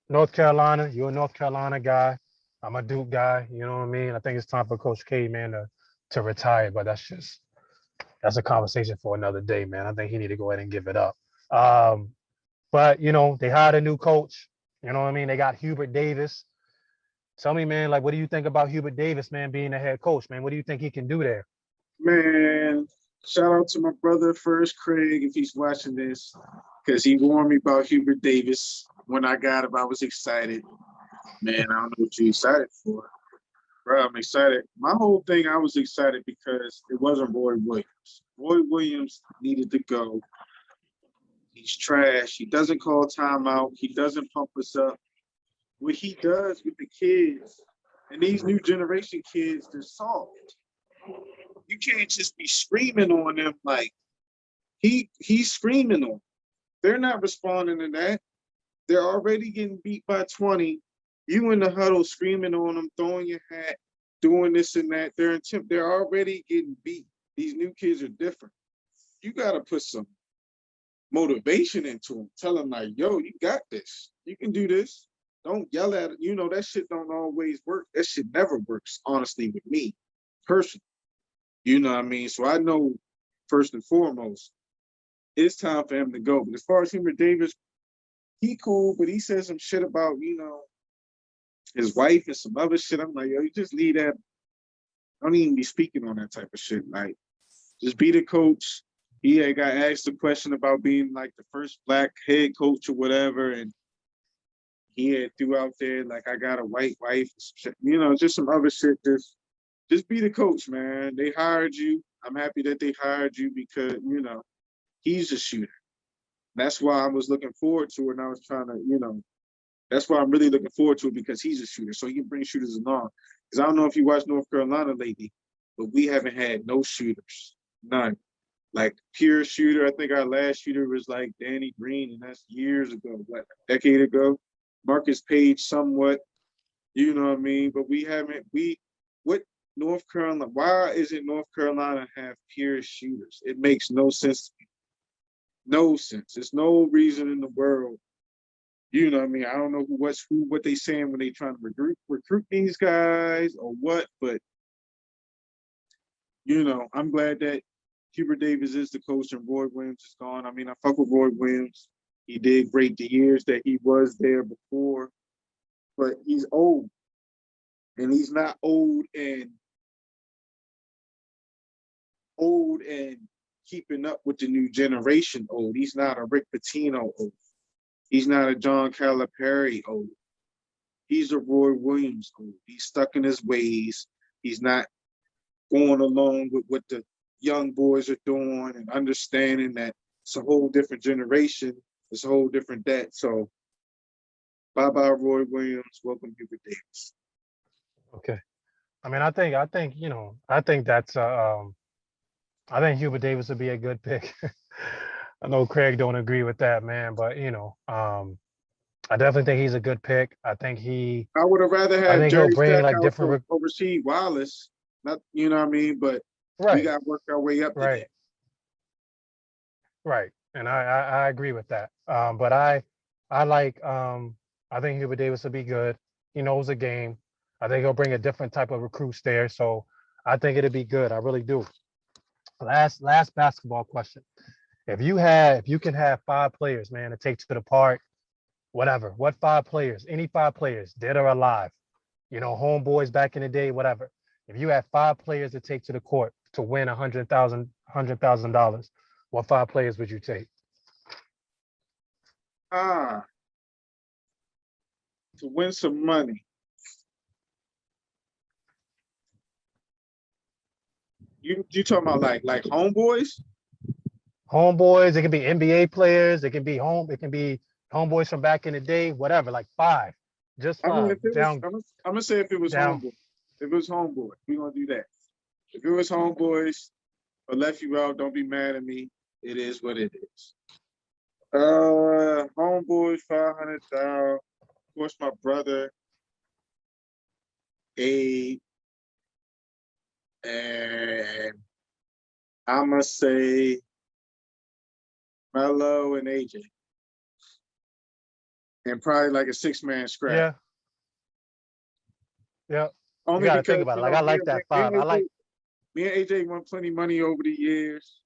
North Carolina, you're a North Carolina guy. I'm a Duke guy. You know what I mean? I think it's time for Coach K, man, to retire, but that's a conversation for another day, man. I think he need to go ahead and give it up. Um, but they hired a new coach. You know what I mean? They got Hubert Davis. Tell me, man, like, what do you think about Hubert Davis, man, being the head coach, man? What do you think he can do there? Man, shout out to my brother first, Craig, if he's watching this, because he warned me about Hubert Davis. When I got him, I was excited. Man, I don't know what you're excited for. Bro, I'm excited. My whole thing, I was excited because it wasn't Roy Williams. Roy Williams needed to go. He's trash. He doesn't call timeout. He doesn't pump us up. What he does with the kids, and these new generation kids, they're soft. You can't just be screaming on them like he's screaming on them. They're not responding to that. They're already getting beat by 20. You in the huddle screaming on them, throwing your hat, doing this and that. They're already getting beat. These new kids are different. You gotta put some motivation into them. Tell them like, yo, you got this. You can do this. Don't yell at it. You know, that shit don't always work. That shit never works, honestly, with me, personally. You know what I mean? So I know, first and foremost, it's time for him to go. But as far as Hubert Davis, he cool, but he said some shit about, his wife and some other shit. I'm like, yo, you just leave that. Don't even be speaking on that type of shit. Like, just be the coach. He had got asked a question about being like the first black head coach or whatever, and he had threw out there like, I got a white wife, just some other shit. Just be the coach, man. They hired you. I'm happy that they hired you because he's a shooter. That's why I was looking forward to it, and I was trying to, that's why I'm really looking forward to it, because he's a shooter, so he can bring shooters along. Because I don't know if you watched North Carolina lately, but we haven't had no shooters, none. Like pure shooter, I think our last shooter was like Danny Green, and that's years ago, what, a decade ago. Marcus Page, somewhat, you know what I mean. But what North Carolina? Why isn't North Carolina have pure shooters? It makes no sense to me. No sense. There's no reason in the world. You know what I mean? I don't know what they saying when they trying to recruit these guys or what, but I'm glad that Hubert Davis is the coach and Roy Williams is gone. I mean, I fuck with Roy Williams. He did great the years that he was there before, but he's old. And he's not old and old and keeping up with the new generation old. He's not a Rick Pitino old. He's not a John Calipari old. He's a Roy Williams old. He's stuck in his ways. He's not going along with what the young boys are doing and understanding that it's a whole different generation. It's a whole different that. So bye-bye, Roy Williams. Welcome, Hubert Davis. Okay. I mean, I think that's I think Hubert Davis would be a good pick. I know Craig don't agree with that, man, but I definitely think he's a good pick. I would have rather had he'll Jerry bring like Stackhouse different over Rasheed Wallace. Not, you know what I mean? But we right, got to work our way up to right, that. right. And I agree with that. But I like I think Hubert Davis will be good. He knows the game. I think he'll bring a different type of recruits there. So I think it'll be good. I really do. Last basketball question. If you can have 5 players, man, to take to the park, whatever. What 5 players? Any 5 players, dead or alive? Homeboys back in the day, whatever. If you had 5 players to take to the court to win $100,000, what 5 players would you take? To win some money. You talking about like homeboys? Homeboys, it can be NBA players, it can be homeboys from back in the day, whatever, like 5. Just 5. I mean, if it was, Down, I'm gonna say if it was down. homeboys. If it was homeboys, we're gonna do that. If it was homeboys, I left you out, don't be mad at me. It is what it is. Homeboys, 500,000. Of course, my brother, Abe, and I'ma say Melo and AJ. And probably like a 6-man scrap. Yeah. Yeah. Only You gotta because think about it. Like I like that 5. Me and AJ won plenty of money over the years.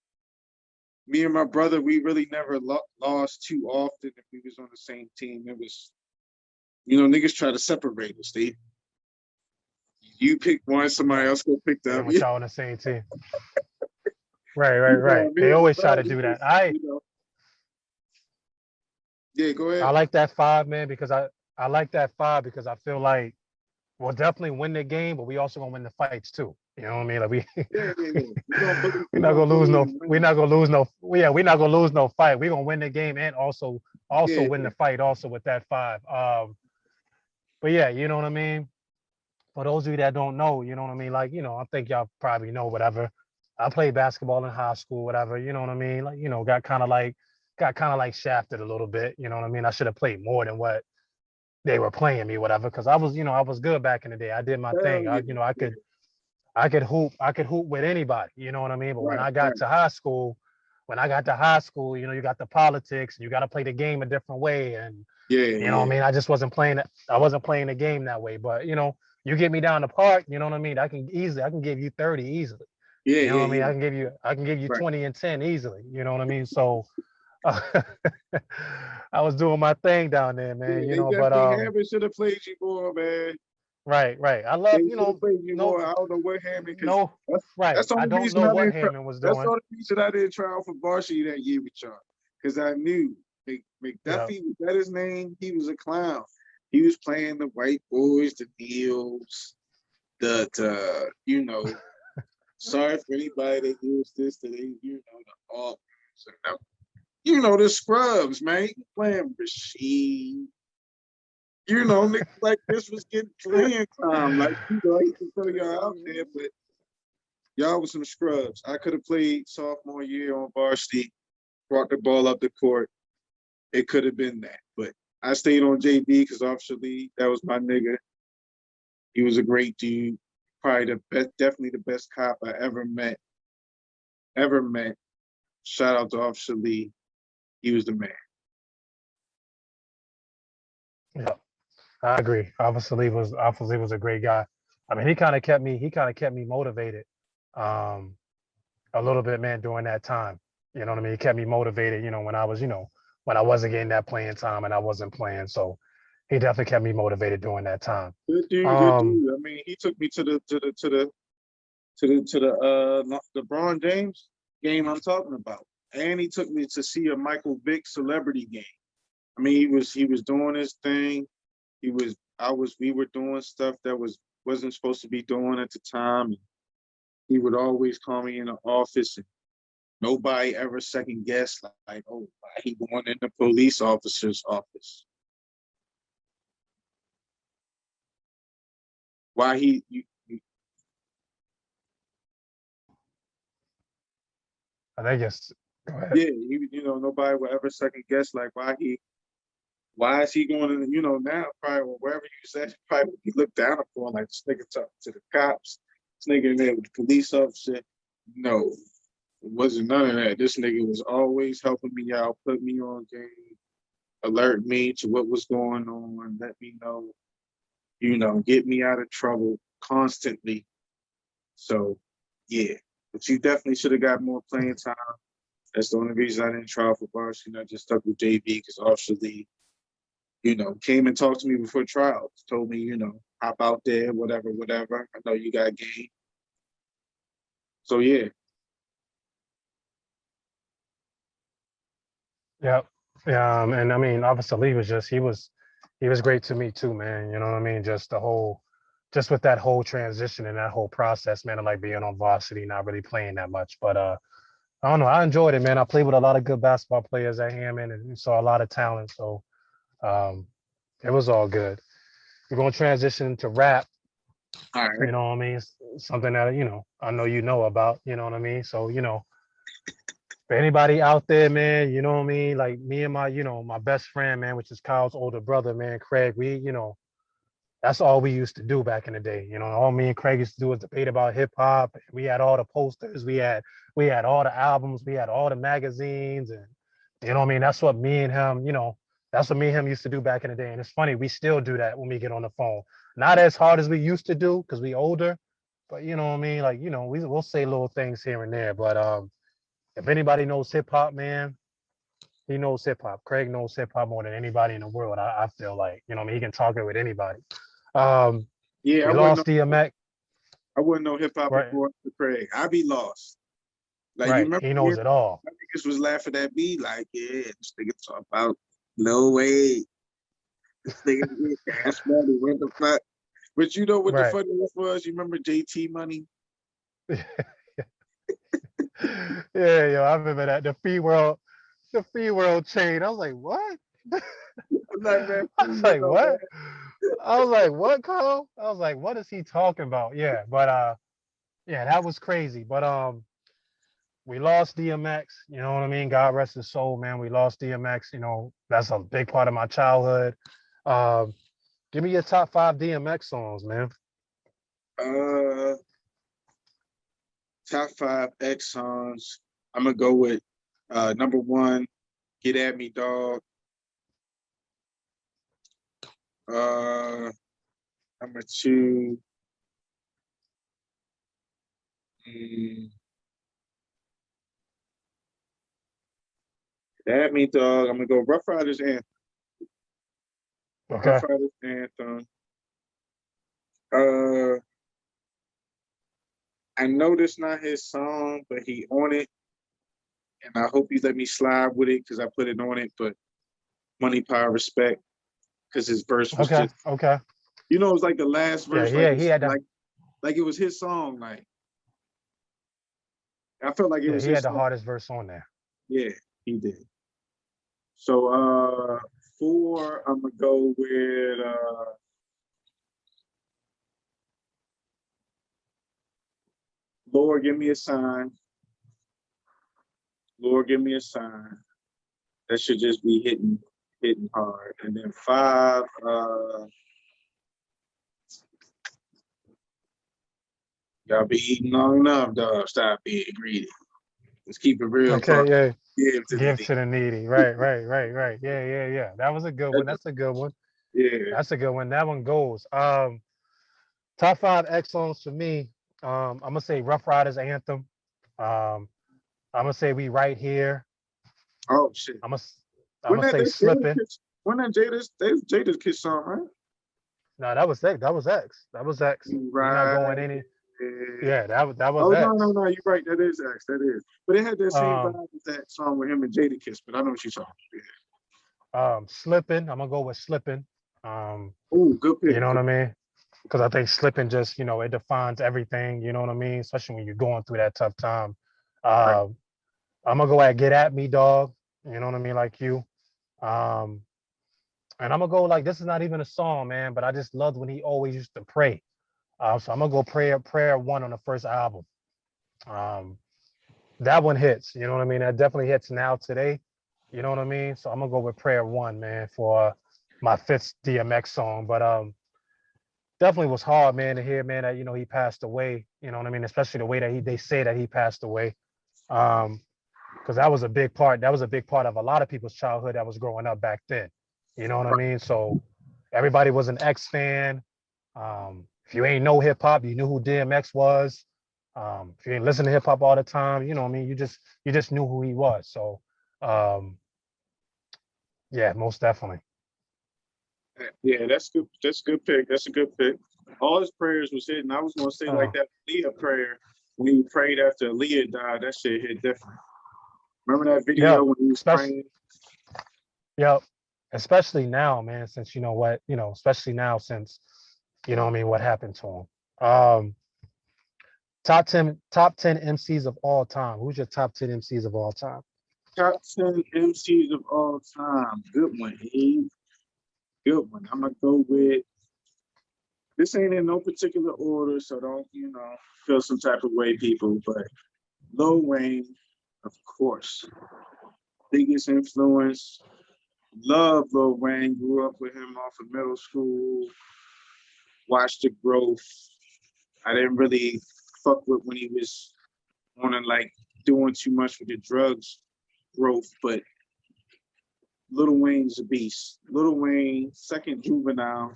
Me and my brother, we really never lost too often if we was on the same team. It was, niggas try to separate us. You pick one, somebody else go pick the other. Y'all on the same team. Right. They always try to do that. Yeah, go ahead. I like that 5, man, because I like that 5 because I feel like we'll definitely win the game, but we also gonna win the fights too. You know what I mean? Like we're not gonna lose no fight. We're gonna win the game and also win the fight also with that 5. But yeah, you know what I mean? For those of you that don't know, you know what I mean? Like, I think y'all probably know whatever. I played basketball in high school, whatever, you know what I mean? Like, got kind of like shafted a little bit, you know what I mean? I should have played more than what they were playing me, whatever, because I was good back in the day. I did my thing. I could hoop with anybody, you know what I mean? But when I got to high school, you got the politics, and you got to play the game a different way, and you know what I mean? I just wasn't playing the game that way. But you get me down the park, you know what I mean? I can give you 30 easily. Yeah, you know what I mean? I can give you 20 and 10 easily. You know what I mean? So I was doing my thing down there, man. But Hammond should have played you more, man. Right. I love, played you more. I don't know what Hammond. That's the I don't know what Hammond was doing. That's the only reason I didn't try out for varsity that year with y'all, because I knew McDuffie, was that his name? He was a clown. He was playing the white boys, the Neils, sorry for anybody that hears this, the Auburns, the scrubs, man. He playing Rasheed. Like this was getting playing time. Like, I hate to throw y'all out there, but y'all was some scrubs. I could have played sophomore year on varsity, brought the ball up the court. It could have been that, but I stayed on JB because obviously that was my nigga. He was a great dude. Probably the best, definitely the best cop I ever met. Shout out to Officer Lee. He was the man. Yeah, I agree. Obviously was a great guy. I mean, he kind of kept me motivated a little bit, man, during that time. You know what I mean? He kept me motivated, when I was, when I wasn't getting that playing time and I wasn't playing. So he definitely kept me motivated during that time. Good dude. I mean, he took me to the to the LeBron James game I'm talking about. And he took me to see a Michael Vick celebrity game. I mean, he was doing his thing. We were doing stuff that wasn't supposed to be doing at the time. He would always call me in the office, and nobody ever second guessed like, oh, why he going in the police officer's office? Why I think it's go ahead. yeah, nobody would ever second guess like why is he going in, now probably wherever you said, probably would be looked down upon, like this nigga talking to the cops, this nigga in there with the police officer. No, it wasn't none of that. This nigga was always helping me out, put me on game, alert me to what was going on, let me know, get me out of trouble constantly. So, yeah, but you definitely should have got more playing time. That's the only reason I didn't try for varsity. I just stuck with JV because Officer Lee, came and talked to me before trials, told me, hop out there, whatever. I know you got game. So, yeah. Yep. Yeah. And I mean, Officer Lee was he was great to me too, man. You know what I mean? Just with that whole transition and that whole process, man, of like being on varsity, not really playing that much. But I don't know. I enjoyed it, man. I played with a lot of good basketball players at Hammond and saw a lot of talent. So it was all good. We're gonna transition to rap. All right. You know what I mean? Something that I know you know about. You know what I mean? So for anybody out there, man, you know what I mean? Like me and my best friend, man, which is Kyle's older brother, man, Craig. That's all we used to do back in the day. All me and Craig used to do was debate about hip hop. We had all the posters, we had all the albums, we had all the magazines, and you know what I mean? That's what me and him, that's what me and him used to do back in the day. And it's funny, we still do that when we get on the phone. Not as hard as we used to do because we older, but you know what I mean? Like, we'll say little things here and there. But if anybody knows hip hop, man, he knows hip hop. Craig knows hip hop more than anybody in the world. I feel like, what I mean? He can talk it with anybody. Yeah, we lost DMX. I wouldn't know hip hop Right. before Craig. I'd be lost. Like, Right. you remember He knows it all. niggas was laughing at me like, yeah, this nigga talk about no way. This nigga cash money, what the fuck? But you know what the funniest was? You remember JT Money? Yeah, yo, I remember that. The Free World chain. I was like, what? I was like, what? I was like, what, Carl? I was like, what is he talking about? Yeah, but yeah, that was crazy. But we lost DMX, you know what I mean? God rest his soul, man. We lost DMX, that's a big part of my childhood. Give me your top 5 DMX songs, man. Top 5 X songs. I'm gonna go with number 1, Get At Me, Dog. Number 2, Get At Me, Dog. I'm gonna go Rough Riders Anthem. Okay. Rough Riders Anthem. I know this not his song, but he on it, and I hope you let me slide with it because I put it on it. But Money, Power, Respect, because his verse was just okay. It was like the last verse. Yeah, like, he had that. Like it was his song. Like I felt like it was he his had the song. hardest verse on there. Yeah, he did. So 4, I'm gonna go with Lord, Give Me a Sign. Lord, Give Me a Sign. That should just be hitting hard. And then 5, y'all be eating long enough, dog. Stop being greedy. Let's keep it real. Okay, yeah. Give to the needy. Right. Yeah. That was a good one. That's a good one. Yeah. That's a good one. That one goes. Top 5 X songs for me. I'm gonna say Rough Riders Anthem. I'm gonna say We Right Here. Oh shit. I'm gonna say Slipping. When that Jada's Kiss song, right? No, that was X. That was X. We're not going any. Yeah, that was Oh no, no, X. no, you're right. That is X. That is. But it had that same Um, vibe as that song with him and Jadakiss. But I know what you're talking Slipping. I'm gonna go with Slipping. about. Oh, good You pick. know what Good. I mean? Because I think slipping just, it defines everything. You know what I mean? Especially when you're going through that tough time. Right. Uh, I'm gonna go at Get At Me, dog. You know what I mean? Like you. Um, and I'm gonna go like this is not even a song, man, but I just loved when he always used to pray. So I'm gonna go prayer one on the first album. Um, that one hits. You know what I mean? That definitely hits now today. You know what I mean? So I'm gonna go with prayer one, man, for my fifth DMX song. But definitely was hard, man, to hear, man, that he passed away. You know what I mean? Especially the way that they say that he passed away. Because that was a big part. That was a big part of a lot of people's childhood that was growing up back then. You know what I mean? So everybody was an X fan. If you ain't know hip hop, you knew who DMX was. If you ain't listen to hip hop all the time, you know what I mean? You just knew who he was. So um, yeah, most definitely. Yeah, that's good. That's a good pick. That's a good pick. All his prayers was hitting. I was gonna say like Uh, that Leah prayer when he prayed after Leah died. That shit hit different. Remember that yeah, video when he was especially praying? yeah, especially now, man, since especially now since what I mean, what happened to him. Top ten MCs of all time. Who's your top 10 MCs of all time? Top 10 MCs of all time. Good one, Eve. Good one. I'm gonna go with this ain't in no particular order, so don't, feel some type of way, people. But Lil Wayne, of course. Biggest influence. Love Lil Wayne. Grew up with him off of middle school. Watched the growth. I didn't really fuck with when he was on and like doing too much with the drugs growth, but Lil Wayne's a beast. Lil Wayne, second Juvenile.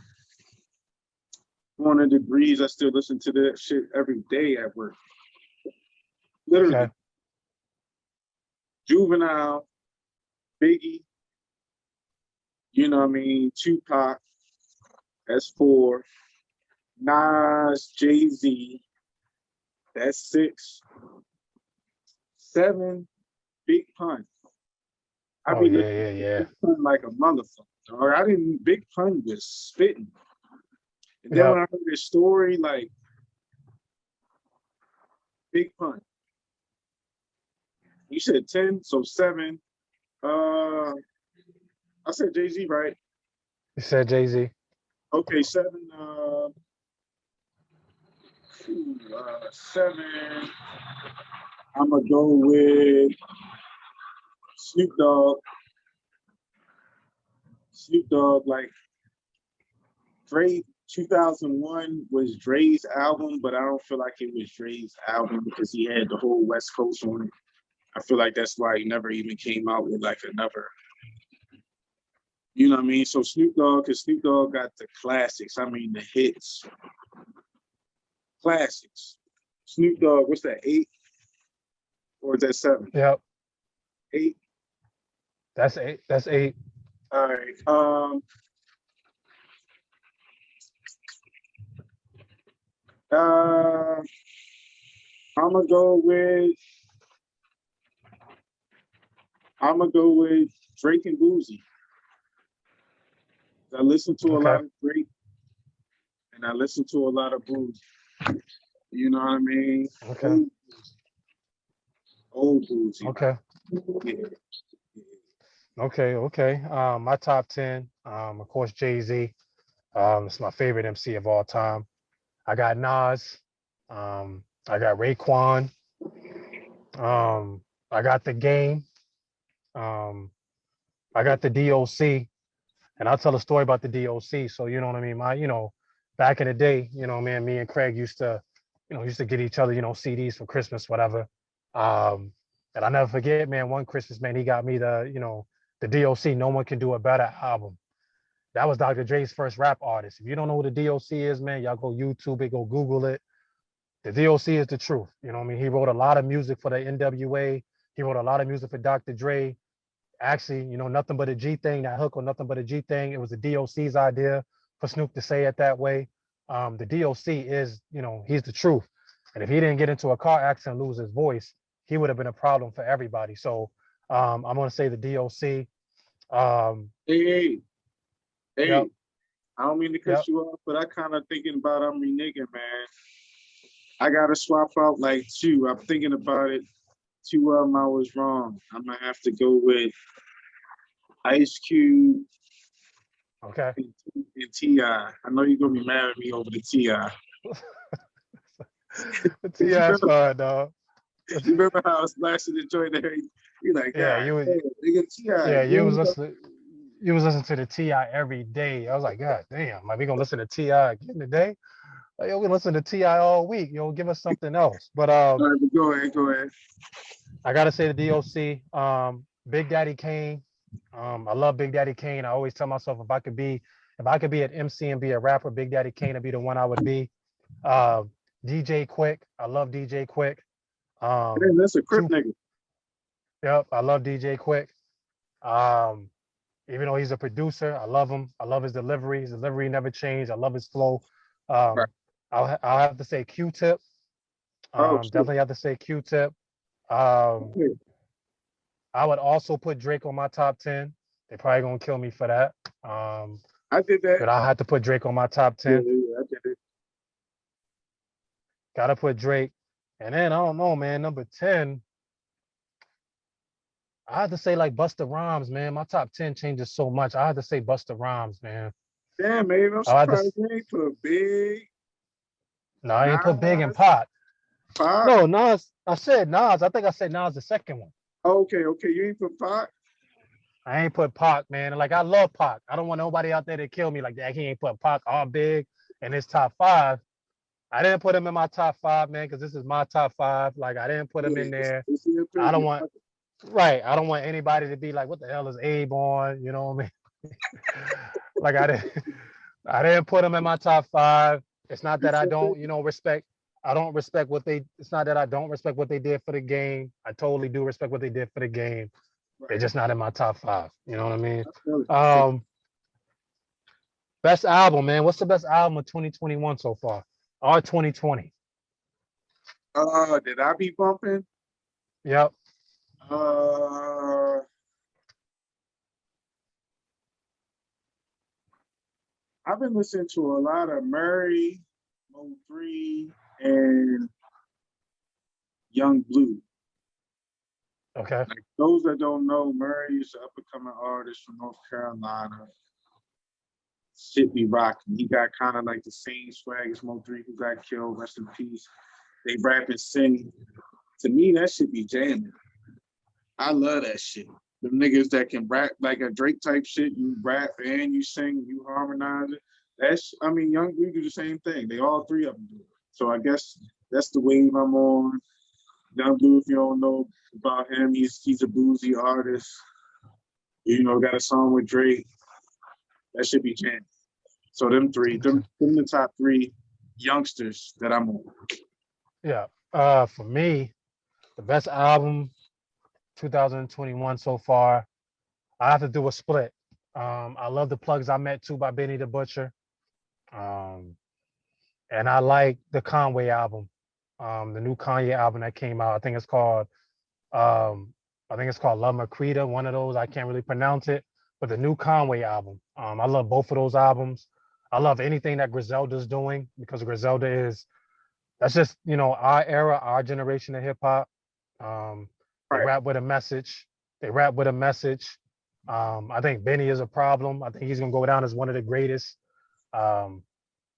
400 Degrees. I still listen to that shit every day at work. Okay. Literally. Juvenile, Biggie, you know what I mean? Tupac, that's four. Nas, Jay-Z, that's six. Seven, Big Pun. I Oh be yeah, listening yeah, to yeah. Big Pun like a motherfucker. Or I didn't, Big Pun was spitting. And then Yep. when I heard this story, like, Big Pun. You said 10, so seven. Uh, I said Jay-Z, right? You said Jay-Z. Okay, seven. Seven. I'm gonna go with Snoop Dogg. Snoop Dogg, like Dre. 2001 was Dre's album, but I don't feel like it was Dre's album because he had the whole West Coast on it. I feel like that's why he never even came out with like another. You know what I mean? So Snoop Dogg, because Snoop Dogg got the classics. I mean the hits, classics. Snoop Dogg, what's that? 8 or is that 7? Yep. 8. That's eight. That's eight. All right. Uh, I'm gonna go with Drake and Boozy. I listen to a Okay. lot of Drake and I listen to a lot of Boozy. You know what I mean? Okay. Old, old Boozy. Okay. Yeah. Okay. Okay. My top 10. Of course, Jay-Z. It's my favorite MC of all time. I got Nas. I got Raekwon. I got the game. Um, I got the DOC. And I'll tell a story about the DOC. So you know what I mean. Back in the day, man, me and Craig used to get each other, CDs for Christmas, whatever. Um, and I never forget, man, one Christmas, man, he got me the DOC. No One Can Do It Better album. That was Dr. Dre's first rap artist. If you don't know what the DOC is, man, y'all go YouTube it, go Google it. The DOC is the truth. You know what I mean? He wrote a lot of music for the NWA. He wrote a lot of music for Dr. Dre. Actually, nothing but a G thing, that hook or nothing but a G thing. It was the DOC's idea for Snoop to say it that way. The DOC is, he's the truth. And if he didn't get into a car accident and lose his voice, he would have been a problem for everybody. So I'm gonna say the DOC. Hey, Yep, I don't mean to cut yep. you off, but I kind of thinking about I'm reneging, man. I gotta swap out like two. I'm thinking about it. Two of them I was wrong. I'm gonna have to go with Ice Cube Okay. and T.I. I know you're gonna be mad at me over the T.I. The You TI's remember, fine, dog. you remember how I was blasting the joint there? You're like, Yeah, God, you was damn, nigga T.I. yeah, You know, you was listening to the TI every day. I was like, God damn, like we gonna listen to TI again today? Like, yo, we listen to TI all week. Yo, give us something else. But all right, but go ahead. I gotta say the DOC, Big Daddy Kane. I love Big Daddy Kane. I always tell myself if I could be an MC and be a rapper, Big Daddy Kane would be the one I would be. Uh, DJ Quick. I love DJ Quick. Man, that's a crip Two, nigga. yep, I love DJ Quick. Um, Even though he's a producer, I love him. I love his delivery. His delivery never changed. I love his flow. Right. Um, I'll have to say Q-Tip. Oh shit. Definitely have to say Q-Tip. Um, Okay. I would also put Drake on my top 10. They're probably gonna kill me for that. I did that. But I had to put Drake on my top Yeah, 10. I did it. Gotta put Drake. And then I don't know, man. Number 10, I had to say like Busta Rhymes, man. My top 10 changes so much. I had to say Busta Rhymes, man. Damn, man, I'm I had to surprised you ain't put Big, no, I ain't put Big and Nas, Pot. Pop. No, Nas. I said Nas. I think I said Nas the second one. Okay, you ain't put Pop. I ain't put Pac, man. Like I love Pac. I don't want nobody out there to kill me like that. He ain't put Pac all big in his top five. I didn't put him in my top five, man, because this is my top five. Like I didn't put him Yeah, in there. it's your I don't opinion. want right. I don't want anybody to be like, what the hell is Abe on? You know what I mean? Like I didn't put him in my top five. It's not that It's I your don't, opinion. respect. I don't respect what they. It's not that I don't respect what they did for the game. I totally do respect what they did for the game. They're Right. just not in my top five. You know what I mean? I feel it. I feel it. Um, Best album, man. What's the best album of 2021 so far? Or 2020? Did I be bumping? Yep. Uh, I've been listening to a lot of Murray, Mo 3, and Young Blue. Okay. Like those that don't know, Murray is an up and coming artist from North Carolina. Shit be rocking. He got kind of like the same swag as Mo 3 who got killed. Rest in peace. They rap and sing. To me, that should be jamming. I love that shit. The niggas that can rap like a Drake type shit, you rap and you sing, you harmonize it. I mean, Young Blue do the same thing. They all three of them do it. So I guess that's the wave I'm on. Young Blue, if you don't know about him, he's a bluesy artist. You know, got a song with Drake. That should be jamming. So them three, them the top three youngsters that I'm on. Yeah. For me, the best album 2021 so far, I have to do a split. I love the plugs I met too by Benny the Butcher. Um, and I like the Conway album. The new Kanye album that came out. Um, I think it's called La Macrita, one of those. I can't really pronounce it, but the new Conway album. I love both of those albums. I love anything that Griselda's doing because Griselda is that's just our era, our generation of hip hop. They Right. rap with a message. They rap with a message. I think Benny is a problem. I think he's gonna go down as one of the greatest. Um,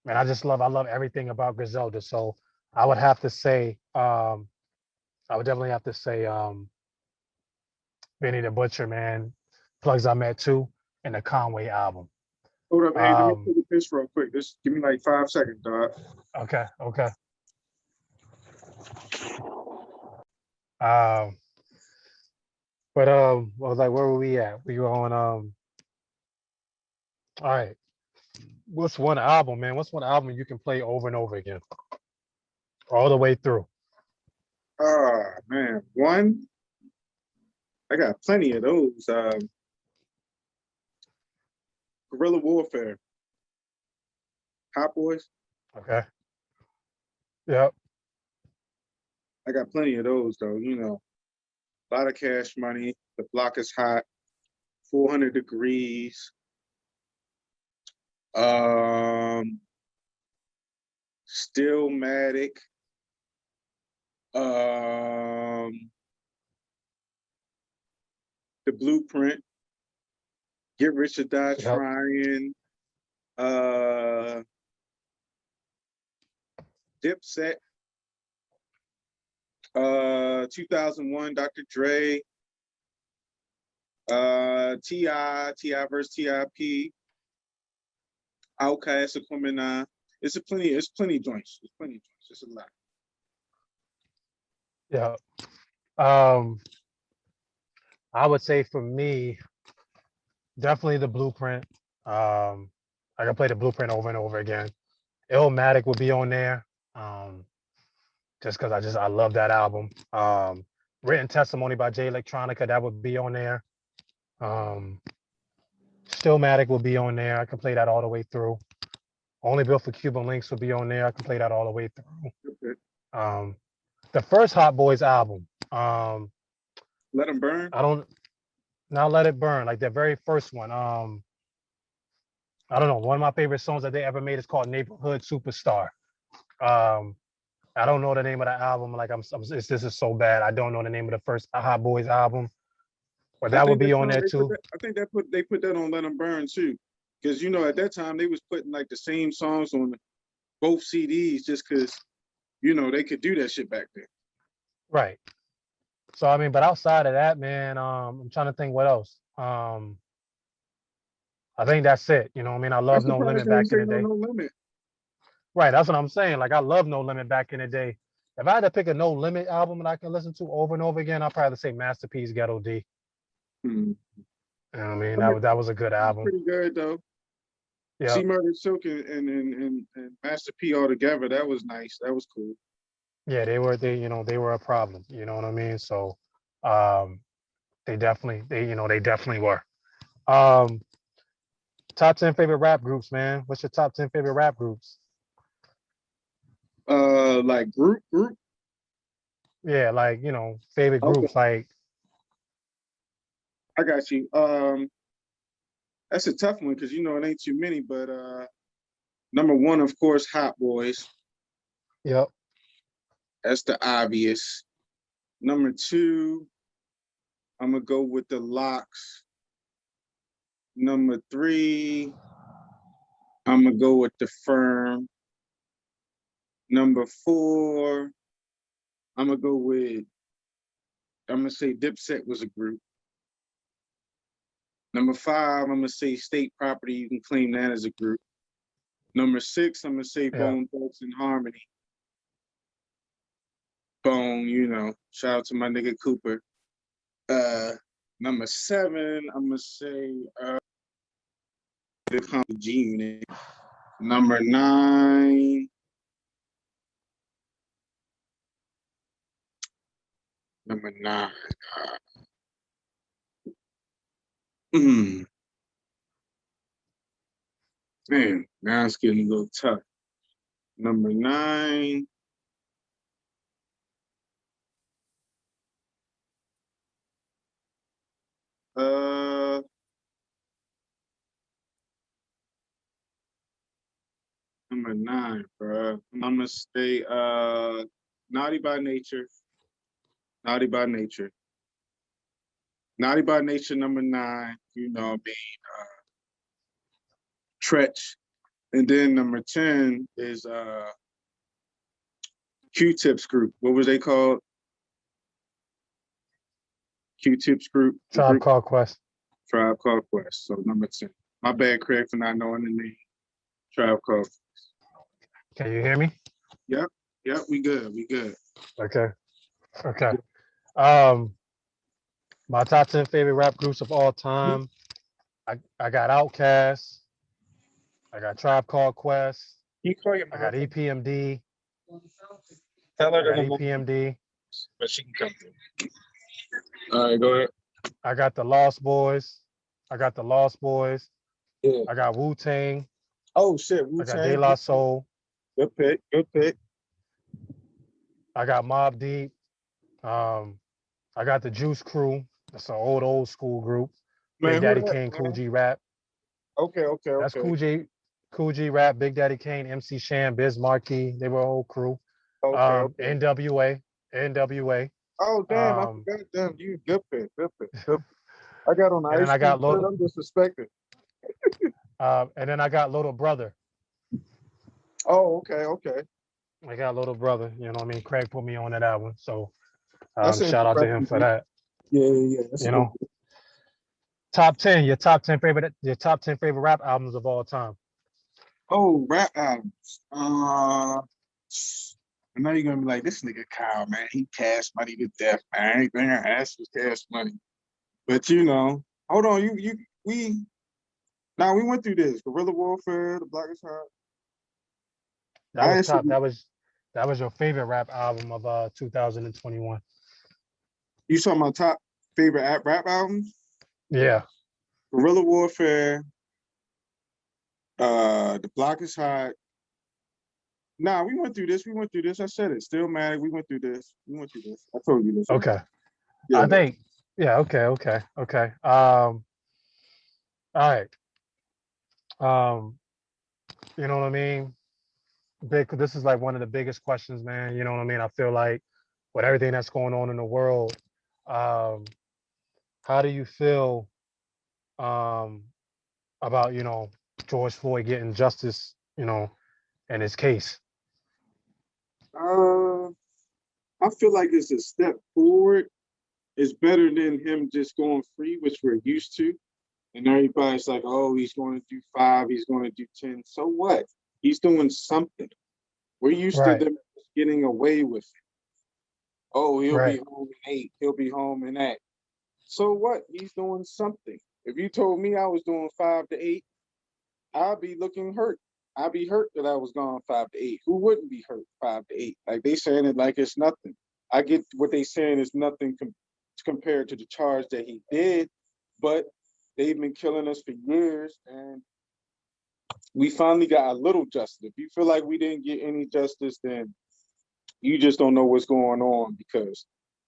and I love everything about Griselda. So I would have to say, I would definitely have to say Benny the Butcher, man. Plugs I met too, and the Conway album. Hold up, hey, let me Um, take a piss real quick. Just give me like 5 seconds, dog. okay, okay. Um, but I was like, where were we at? We were on all right. What's one album, man? What's one album you can play over and over again, all the way through? Man, one, I got plenty of those. Guerrilla Warfare, Hot Boys. Okay. Yep. I got plenty of those though. You know, a lot of Cash Money. The Block is Hot. 400 Degrees. Stillmatic. The Blueprint. Get Rich or Die Yep. Trying. Dipset. 2001, Dr. Dre. T.I. versus T.I.P. Outkast, Aquemini. It's plenty joints. It's plenty joints. It's a lot. Yeah. I would say for me, definitely the Blueprint. I can play the Blueprint over and over again. Illmatic would be on there. Just because I love that album. Written Testimony by Jay Electronica, that would be on there. Stillmatic will be on there. I can play that all the way through. Only Built for Cuban Links will be on there. I can play that all the way through. Okay. The first Hot Boys album. Let Them Burn. I don't now Let It Burn, like that very first one. I don't know. One of my favorite songs that they ever made is called Neighborhood Superstar. I don't know the name of the album. Like this is so bad. I don't know the name of the first Hot Boys album, but that would be on there too. I think they put that on Let Them Burn too, because you know at that time they was putting like the same songs on both CDs just because you know they could do that shit back then. Right. So I mean, but outside of that, man, I'm trying to think what else. I think that's it. You know what I mean? I love No Limit back in the day. No Limit. Right, that's what I'm saying. Like I love No Limit back in the day. If I had to pick a No Limit album that I can listen to over and over again, I'd probably say Masterpiece Ghetto D. You know what I mean? That was a good album. Pretty good though. Yeah. See Murder Silk and Master P all together. That was nice. That was cool. Yeah, they were a problem. You know what I mean? So they definitely were. Top 10 favorite rap groups, man. What's your top 10 favorite rap groups? Like group. Yeah, like favorite groups. Like I got you. That's a tough one because it ain't too many. But number one, of course, Hot Boys. Yep. That's the obvious. Number two, I'm gonna go with the Locks. Number three, I'm gonna go with the Firm. Number four, I'm gonna say Dipset was a group. Number five, I'm gonna say State Property. You can claim that as a group. Number six, I'm gonna say Bone Thugs and Harmony. Bone, shout out to my nigga Cooper. Number seven, I'm gonna say the G Unit. Number nine. Man, now it's getting a little tough. Number nine. Number nine, bro. I'm gonna say Naughty by Nature. Naughty by Nature. Naughty by Nature, number nine. Tretch. And then number 10 is Q-Tips group. What was they called? Q-Tips group. Tribe Called Quest. Tribe Called Quest. So number 10. My bad, Craig, for not knowing the name. Tribe Called Quest. Can you hear me? Yep, we good. Okay. My top 10 favorite rap groups of all time. I got Outkast. I got Tribe Called Quest. I got EPMD. Tell her I got EPMD. But she can come through. All right, go ahead. I got the Lost Boys. Yeah. I got Wu-Tang. Oh shit, Wu-Tang. I got De La Soul. Good pick. I got Mobb Deep. I got the Juice Crew. That's an old school group. Big Man, who Daddy that, Kane, Cool man? G Rap. Okay, okay, That's okay. Cool G Rap, Big Daddy Kane, MC Shan, Biz Markie. They were a whole crew. Okay, okay. NWA, NWA. Oh, damn, I Um, forgot them. You good pick, good pick, good pick. I got on the and then Ice I Cube got shirt. Little, I'm disrespected. and then I got Little Brother. Oh, okay, okay. I got Little Brother. You know what I mean? Craig put me on to that one. So That's shout out to him interesting, for man. that. Yeah, yeah, yeah. That's You a good know, top 10, your top 10 favorite rap albums of all time. Oh, rap albums. I know you're gonna be like, this nigga Kyle, man, he cash money to death, man. Anything I ask was cash money. But you know, hold on, we went through this. Guerrilla Warfare, The Blackest Heart. That I was answered, top. That was your favorite rap album of 2021. you saw my top favorite rap albums? Yeah. Guerrilla Warfare, The Blackest Heart. Nah, we went through this. We went through this. I said it. Stillmatic. We went through this. We went through this. I told you this one. Okay. I Yeah. think. Yeah. Okay. Okay. Okay. All right. You know what I mean? Big. This is like one of the biggest questions, man. You know what I mean? I feel like with everything that's going on in the world, um, how do you feel um, about George Floyd getting justice? In his case. Uh, I feel like it's a step forward. It's better than him just going free, which we're used to. And everybody's like, oh, he's going to do 5, he's going to do 10. So what? He's doing something. We're used to Right. them getting away with it. Oh, he'll be Right. home in 8. He'll be home in that. So what? He's doing something. If you told me I was doing 5 to 8, I'd be looking hurt. I'd be hurt that I was gone 5 to 8. Who wouldn't be hurt 5 to 8? Like they saying it like it's nothing. I get what they saying is nothing compared to the charge that he did, but they've been killing us for years, and we finally got a little justice. If you feel like we didn't get any justice, then you just don't know what's going on, because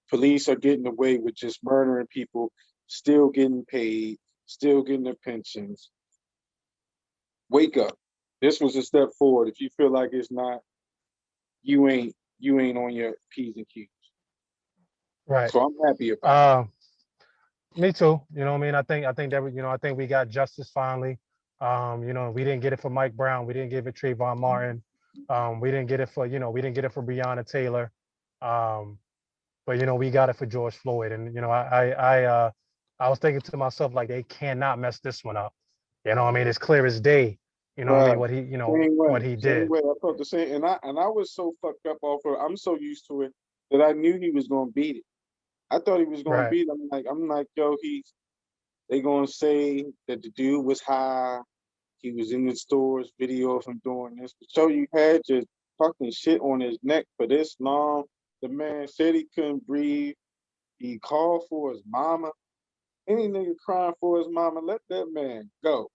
police are getting away with just murdering people, still getting paid, still getting their pensions. Wake up. This was a step forward. If you feel like it's not, you ain't on your P's and Q's. Right. So I'm happy about it. Me too. You know what I mean? I think that I think we got justice finally. We didn't get it for Mike Brown. We didn't give it Trayvon Martin. We didn't get it for, we didn't get it for Breonna Taylor. But we got it for George Floyd. And I was thinking to myself, like, they cannot mess this one up. You know what I mean? It's clear as day. You know what I Right. mean? What he, Same way. what he Same did. way. I felt the same. And I was so fucked up off of, I'm so used to it that I knew he was gonna beat it. I thought he was gonna Right. beat it. I'm like, yo, they gonna say that the dude was high. He was in the stores, video of him doing this. But so you had just fucking shit on his neck for this long. The man said he couldn't breathe. He called for his mama. Any nigga crying for his mama, let that man go.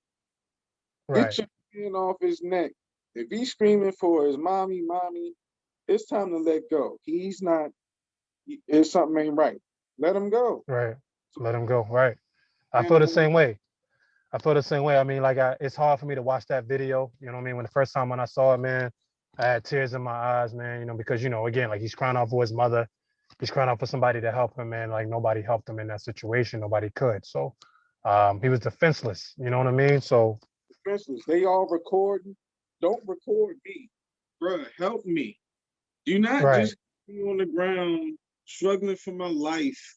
Get Right. your hand off his neck. If he's screaming for his mommy, it's time to let go. He's not, if something ain't right, let him go. Right. Let him go. Right. I feel the Animal. same way. I feel the same way. I mean, like, it's hard for me to watch that video. You know what I mean? When the first time when I saw it, man, I had tears in my eyes, man. Because again, like, he's crying out for his mother. He's crying out for somebody to help him, man. Like, nobody helped him in that situation. Nobody could. So, he was defenseless. You know what I mean? So, Defenseless. They all recording. Don't record me. Bruh, help me. Do not right, just be on the ground struggling for my life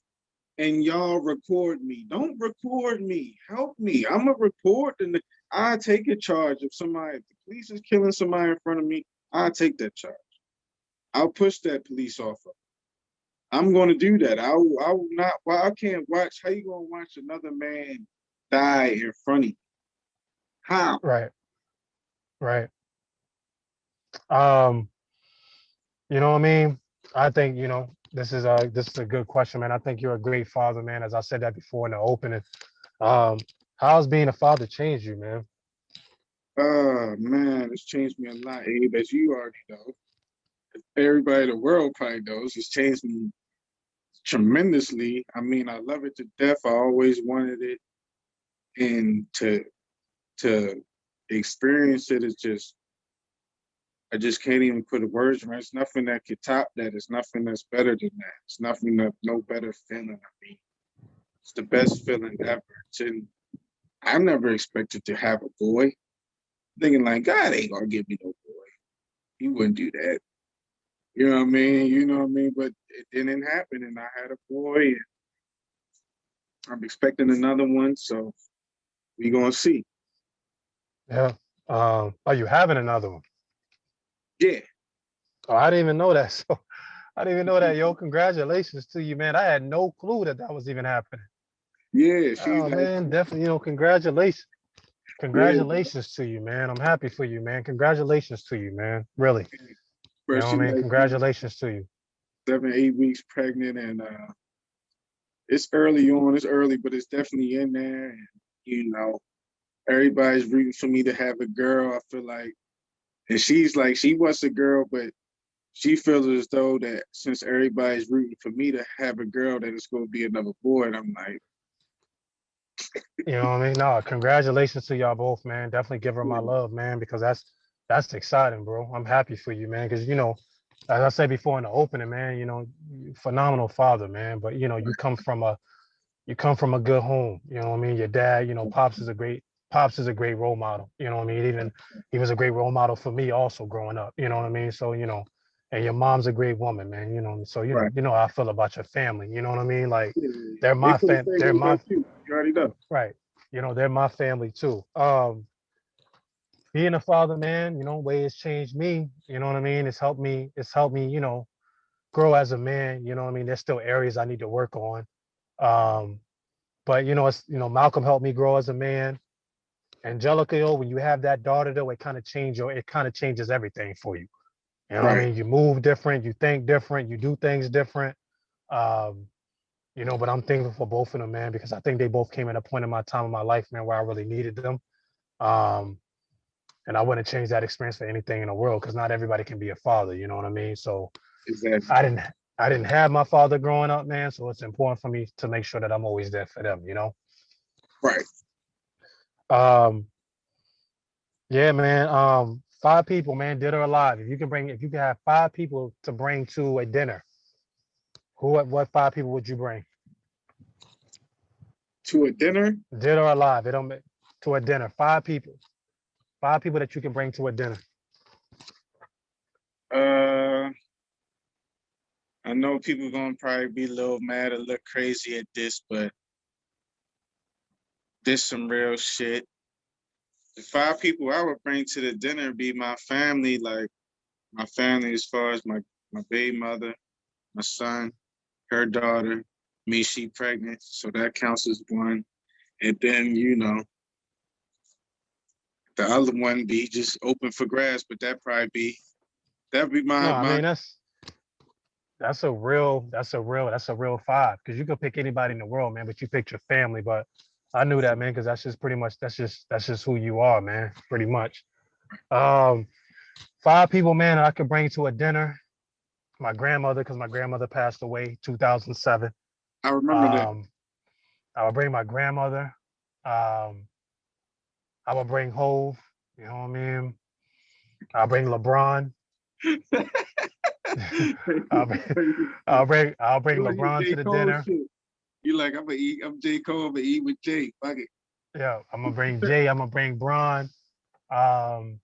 and y'all record me. Don't record me. Help me. I'm a report and I take a charge if the police is killing somebody in front of me, I take that charge. I'll push that police off of. I'm going to do that. I will not. Well, I can't watch. How you going to watch another man die in front of you? How? right, right. Um, you know what I mean? I think, this is a good question, man. I think you're a great father, man. As I said that before in the opening. Um, how's being a father changed you, man? Man, it's changed me a lot, Abe, as you already know. everybody in the world probably knows, it's changed me tremendously. I mean, I love it to death. I always wanted it, and to experience it is just, I just can't even put a words around. It's nothing that could top that. It's nothing that's better than that. It's nothing that, no better feeling. I mean, it's the best feeling ever. And I never expected to have a boy. Thinking like, God ain't gonna give me no boy. He wouldn't do that. You know what I mean? You know what I mean? But it didn't happen, and I had a boy, and I'm expecting another one. So we gonna see. Yeah. Are you having another one? Yeah. Oh, I didn't even know that. So I didn't even know that. Yo, congratulations to you, man. I had no clue that that was even happening. Yeah, she's Oh like, man, definitely. Congratulations. yeah, Congratulations to you, man. I'm happy for you, man. Congratulations to you, man. Really. You know first what she I mean? like she's Congratulations to you. 7, 8 weeks pregnant, and it's early on. It's early, but it's definitely in there. And you know, everybody's rooting for me to have a girl. I feel like, and she's like, she wants a girl, but she feels as though that since everybody's rooting for me to have a girl, that it's going to be another boy. And I'm like, You know what I mean? No, congratulations to y'all both, man. Definitely give her my yeah, love, man, because that's exciting, bro. I'm happy for you, man, because as I said before in the opening, man, phenomenal father, man. But you come from a good home. You know what I mean? Your dad, Pops is a great role model. You know what I mean? Even he was a great role model for me also growing up. You know what I mean? So, and your mom's a great woman, man. So right. how I feel about your family. You know what I mean? Like Yeah, they're they my feel the fam, same they're way my about you. You already know. right. They're my family too. Being a father, man, way it's changed me. You know what I mean? It's helped me, grow as a man. You know what I mean? There's still areas I need to work on. Um, but Malcolm helped me grow as a man. Angelica, when you have that daughter, though, it kind of changes everything for you. You know what I Right. mean? You move different, you think different, you do things different. Um, but I'm thankful for both of them, man, because I think they both came at a point in my time in my life, man, where I really needed them. Um, and I wouldn't change that experience for anything in the world, because not everybody can be a father. You know what I mean? So Exactly. I didn't I didn't have my father growing up, man. So it's important for me to make sure that I'm always there for them. Right. Um, yeah, man. Five people, man, dead or alive. If you can have five people to bring to a dinner, what five people would you bring? To a dinner, Dead or alive? It don't to a dinner. Five people. Five people that you can bring to a dinner. uh, I know people gonna probably be a little mad or look crazy at this, but this some real shit. The 5 people I would bring to the dinner be my family, like my family as far as my baby mother, my son, her daughter, me, she pregnant, so that counts as one. And then, the other one be just open for grabs, but that'd be No, my I my mean that's a real five, because you could pick anybody in the world, man, but you picked your family. But I knew that, man, because that's just pretty much that's just who you are, man, pretty much. Um, Five people, man, I could bring to a dinner. My grandmother, because my grandmother passed away 2007. I remember that. Um, I would bring my grandmother. Um, I would bring Hove. You know what I mean? I'll bring LeBron. I'll bring, I'll bring You like LeBron J. to the Cole dinner. shit. You like, I'm J. Cole, I'm gonna eat with Jay. Fuck it. Yeah, I'm gonna bring Jay. I'm gonna bring Bron. Um,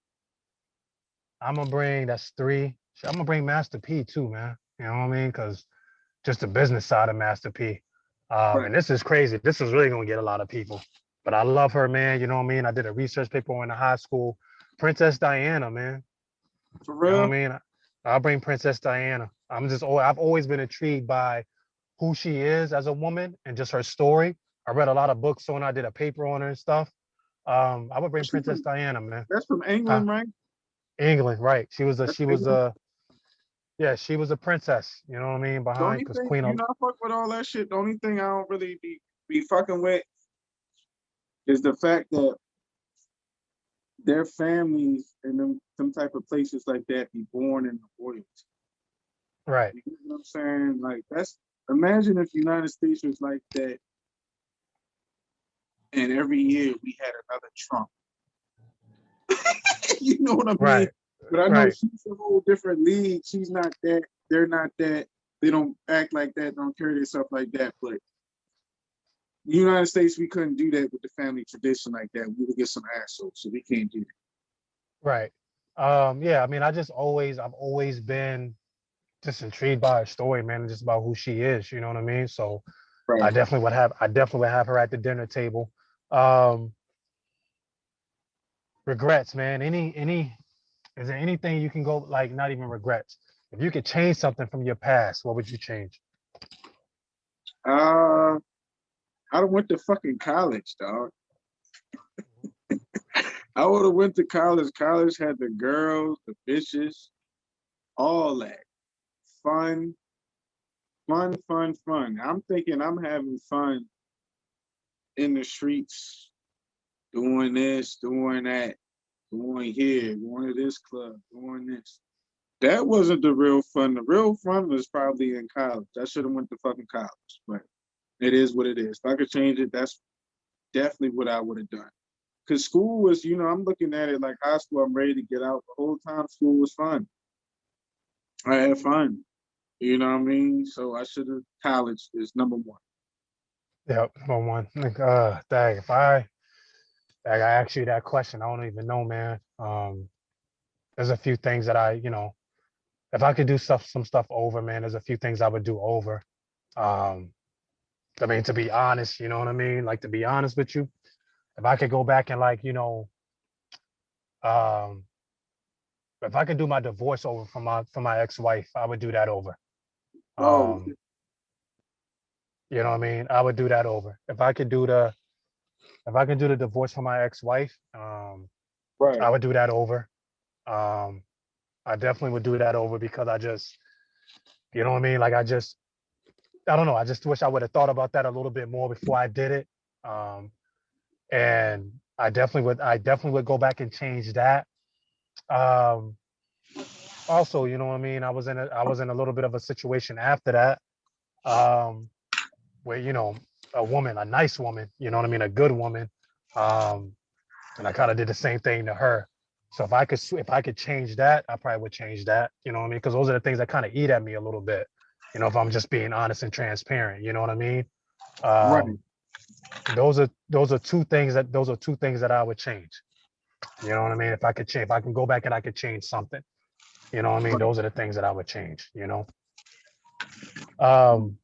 I'm gonna bring that's three. I'm gonna bring Master P too, man. You know what I mean? Because just the business side of Master P. Right. And this is crazy. This is really gonna get a lot of people. But I love her, man. You know what I mean? I did a research paper on the high school. Princess Diana, man. For You know what real? I mean? I'll bring Princess Diana. I've always been intrigued by who she is as a woman and just her story. I read a lot of books on her. I did a paper on her and stuff. I would bring She Princess from, Diana, man. that's from Huh? England, right? England, right? That's She was England. a yeah, she was a princess. You know what I mean? The Behind only because thing, Queen of I fuck with all that shit. The only thing I don't really be fucking with is the fact that their families and them some type of places like that be born in the royalty. Right. You know what I'm saying? Like imagine if the United States was like that and every year we had another Trump. You know what I mean? Right. But I know Right. she's a whole different league. She's not that. They're not that. They don't act like that. Don't carry themselves like that. But the United States, we couldn't do that with the family tradition like that. We would get some assholes, so we can't do that. Right. Yeah, I mean, I've always been just intrigued by her story, man, and just about who she is, you know what I mean? So Right. I definitely would have her at the dinner table. Um, regrets, man. Is there anything you can go, like, not even regrets? If you could change something from your past, what would you change? I don't went to fucking college, dog. I would have went to college. College had the girls, the bitches, all that. Fun, fun, fun, fun. I'm thinking I'm having fun in the streets, doing this, doing that, going here, going to this club, doing this. That wasn't the real fun. The real fun was probably in college. I should have went to fucking college, but it is what it is. If I could change it, that's definitely what I would have done. Because school was, I'm looking at it like high school. I'm ready to get out. The whole time school was fun. I had fun. You know what I mean? So I should have, college is number one. Yep, number one. Like, dang, I ask you that question, I don't even know, man. There's a few things that if I could do some stuff over, man, there's a few things I would do over. Um, I mean, to be honest, you know what I mean? Like, to be honest with you, if I could go back and um, if I could do my divorce over from my ex-wife, I would do that over. Oh, Um, you know what I mean? I would do that over. If I could do the divorce from my ex-wife, right. I would do that over. Um, I definitely would do that over because you know what I mean? Like I don't know. I just wish I would have thought about that a little bit more before I did it. And I definitely would go back and change that. Um, also, you know what I mean? I was in a little bit of a situation after that, where, a nice woman, you know what I mean? A good woman. Um, and I kind of did the same thing to her. So if I could change that, I probably would change that. You know what I mean? Because those are the things that kind of eat at me a little bit. If I'm just being honest and transparent, you know what I mean? Right. Those are two things that I would change. You know what I mean? If I can go back and I could change something, you know what I mean? Right. Those are the things that I would change, you know? Um,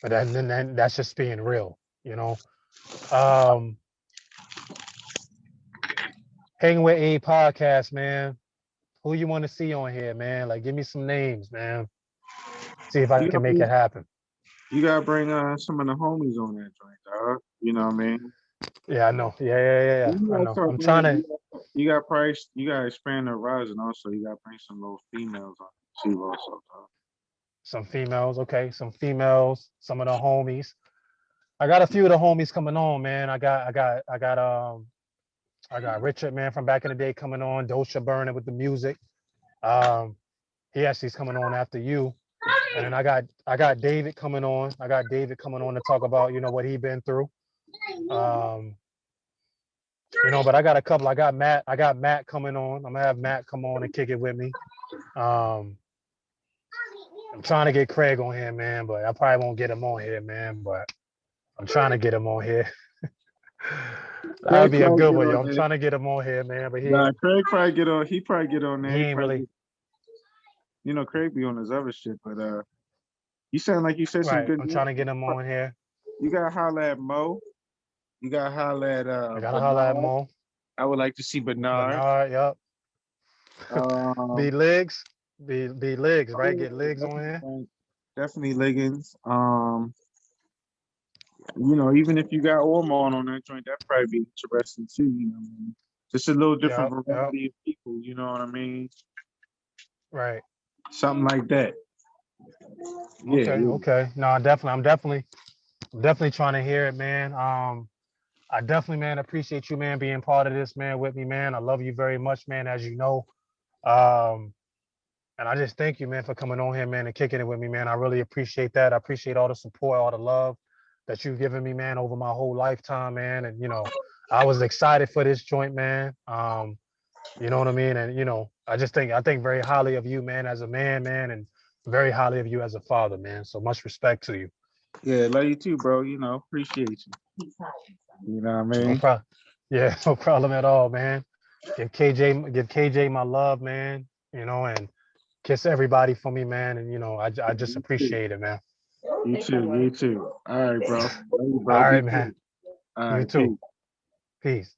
but then that's just being real, you know? Um, Hanging with A podcast, man. Who you want to see on here, man? Like, give me some names, man. See if I You can gotta, make it happen. you gotta bring some of the homies on that joint, dog. You know what I mean? Yeah, I know. Yeah. You I gotta know. start I'm trying bringing, to you gotta expand the horizon also. You gotta bring some little females on too also, dog. some females. Okay, some females. Some of the homies. I got a few of the homies coming on, man. I got Richard, man, from back in the day coming on. Dosha Burner with the music. Um, he actually is coming on after you. And then I got David coming on. I got David coming on to talk about, what he been through. Um, but I got a couple. I got Matt coming on. I'm gonna have Matt come on and kick it with me. Um, I'm trying to get Craig on here, man, but I probably won't get him on here, man. But I'm trying to get him on here. That would Craig be a probably good get one, on yo. I'm there. trying to get him on here, man. But Nah, Craig probably get on. He probably get on there. he He ain't probably, really Craig be on his other shit. But you sound like you said some right. good I'm news. trying to get him on here. You gotta holler at Mo. You gotta holler at I gotta holler at Bernard. Mo. I would like to see Bernard. Bernard, yep. Um, B Legs. B Legs, oh, right? Get yeah, Legs on here. definitely Liggins. Even if you got Ormond on that joint, that'd probably be interesting too. You know what I mean? Just a little different Yep. variety of people. You know what I mean? Right. Something like that. Yeah, yeah. Okay. No, I'm definitely trying to hear it, man. I definitely, man, appreciate you, man, being part of this, man, with me, man. I love you very much, man, as you know. Um, And I just thank you, man, for coming on here, man, and kicking it with me, man. I really appreciate that. I appreciate all the support, all the love that you've given me, man, over my whole lifetime, man. And, I was excited for this joint, man. You know what I mean? And, I think very highly of you, man, as a man, man, and very highly of you as a father, man. So much respect to you. Yeah, love you too, bro. Appreciate you. You know what I No mean? problem. Yeah, no problem at all, man. Give KJ my love, man, and kiss everybody for me, man. And, I just You too. appreciate it, man. You too. You too. All right, bro. Love you, All bro. Be right, man. good. All You right, too. peace. Peace.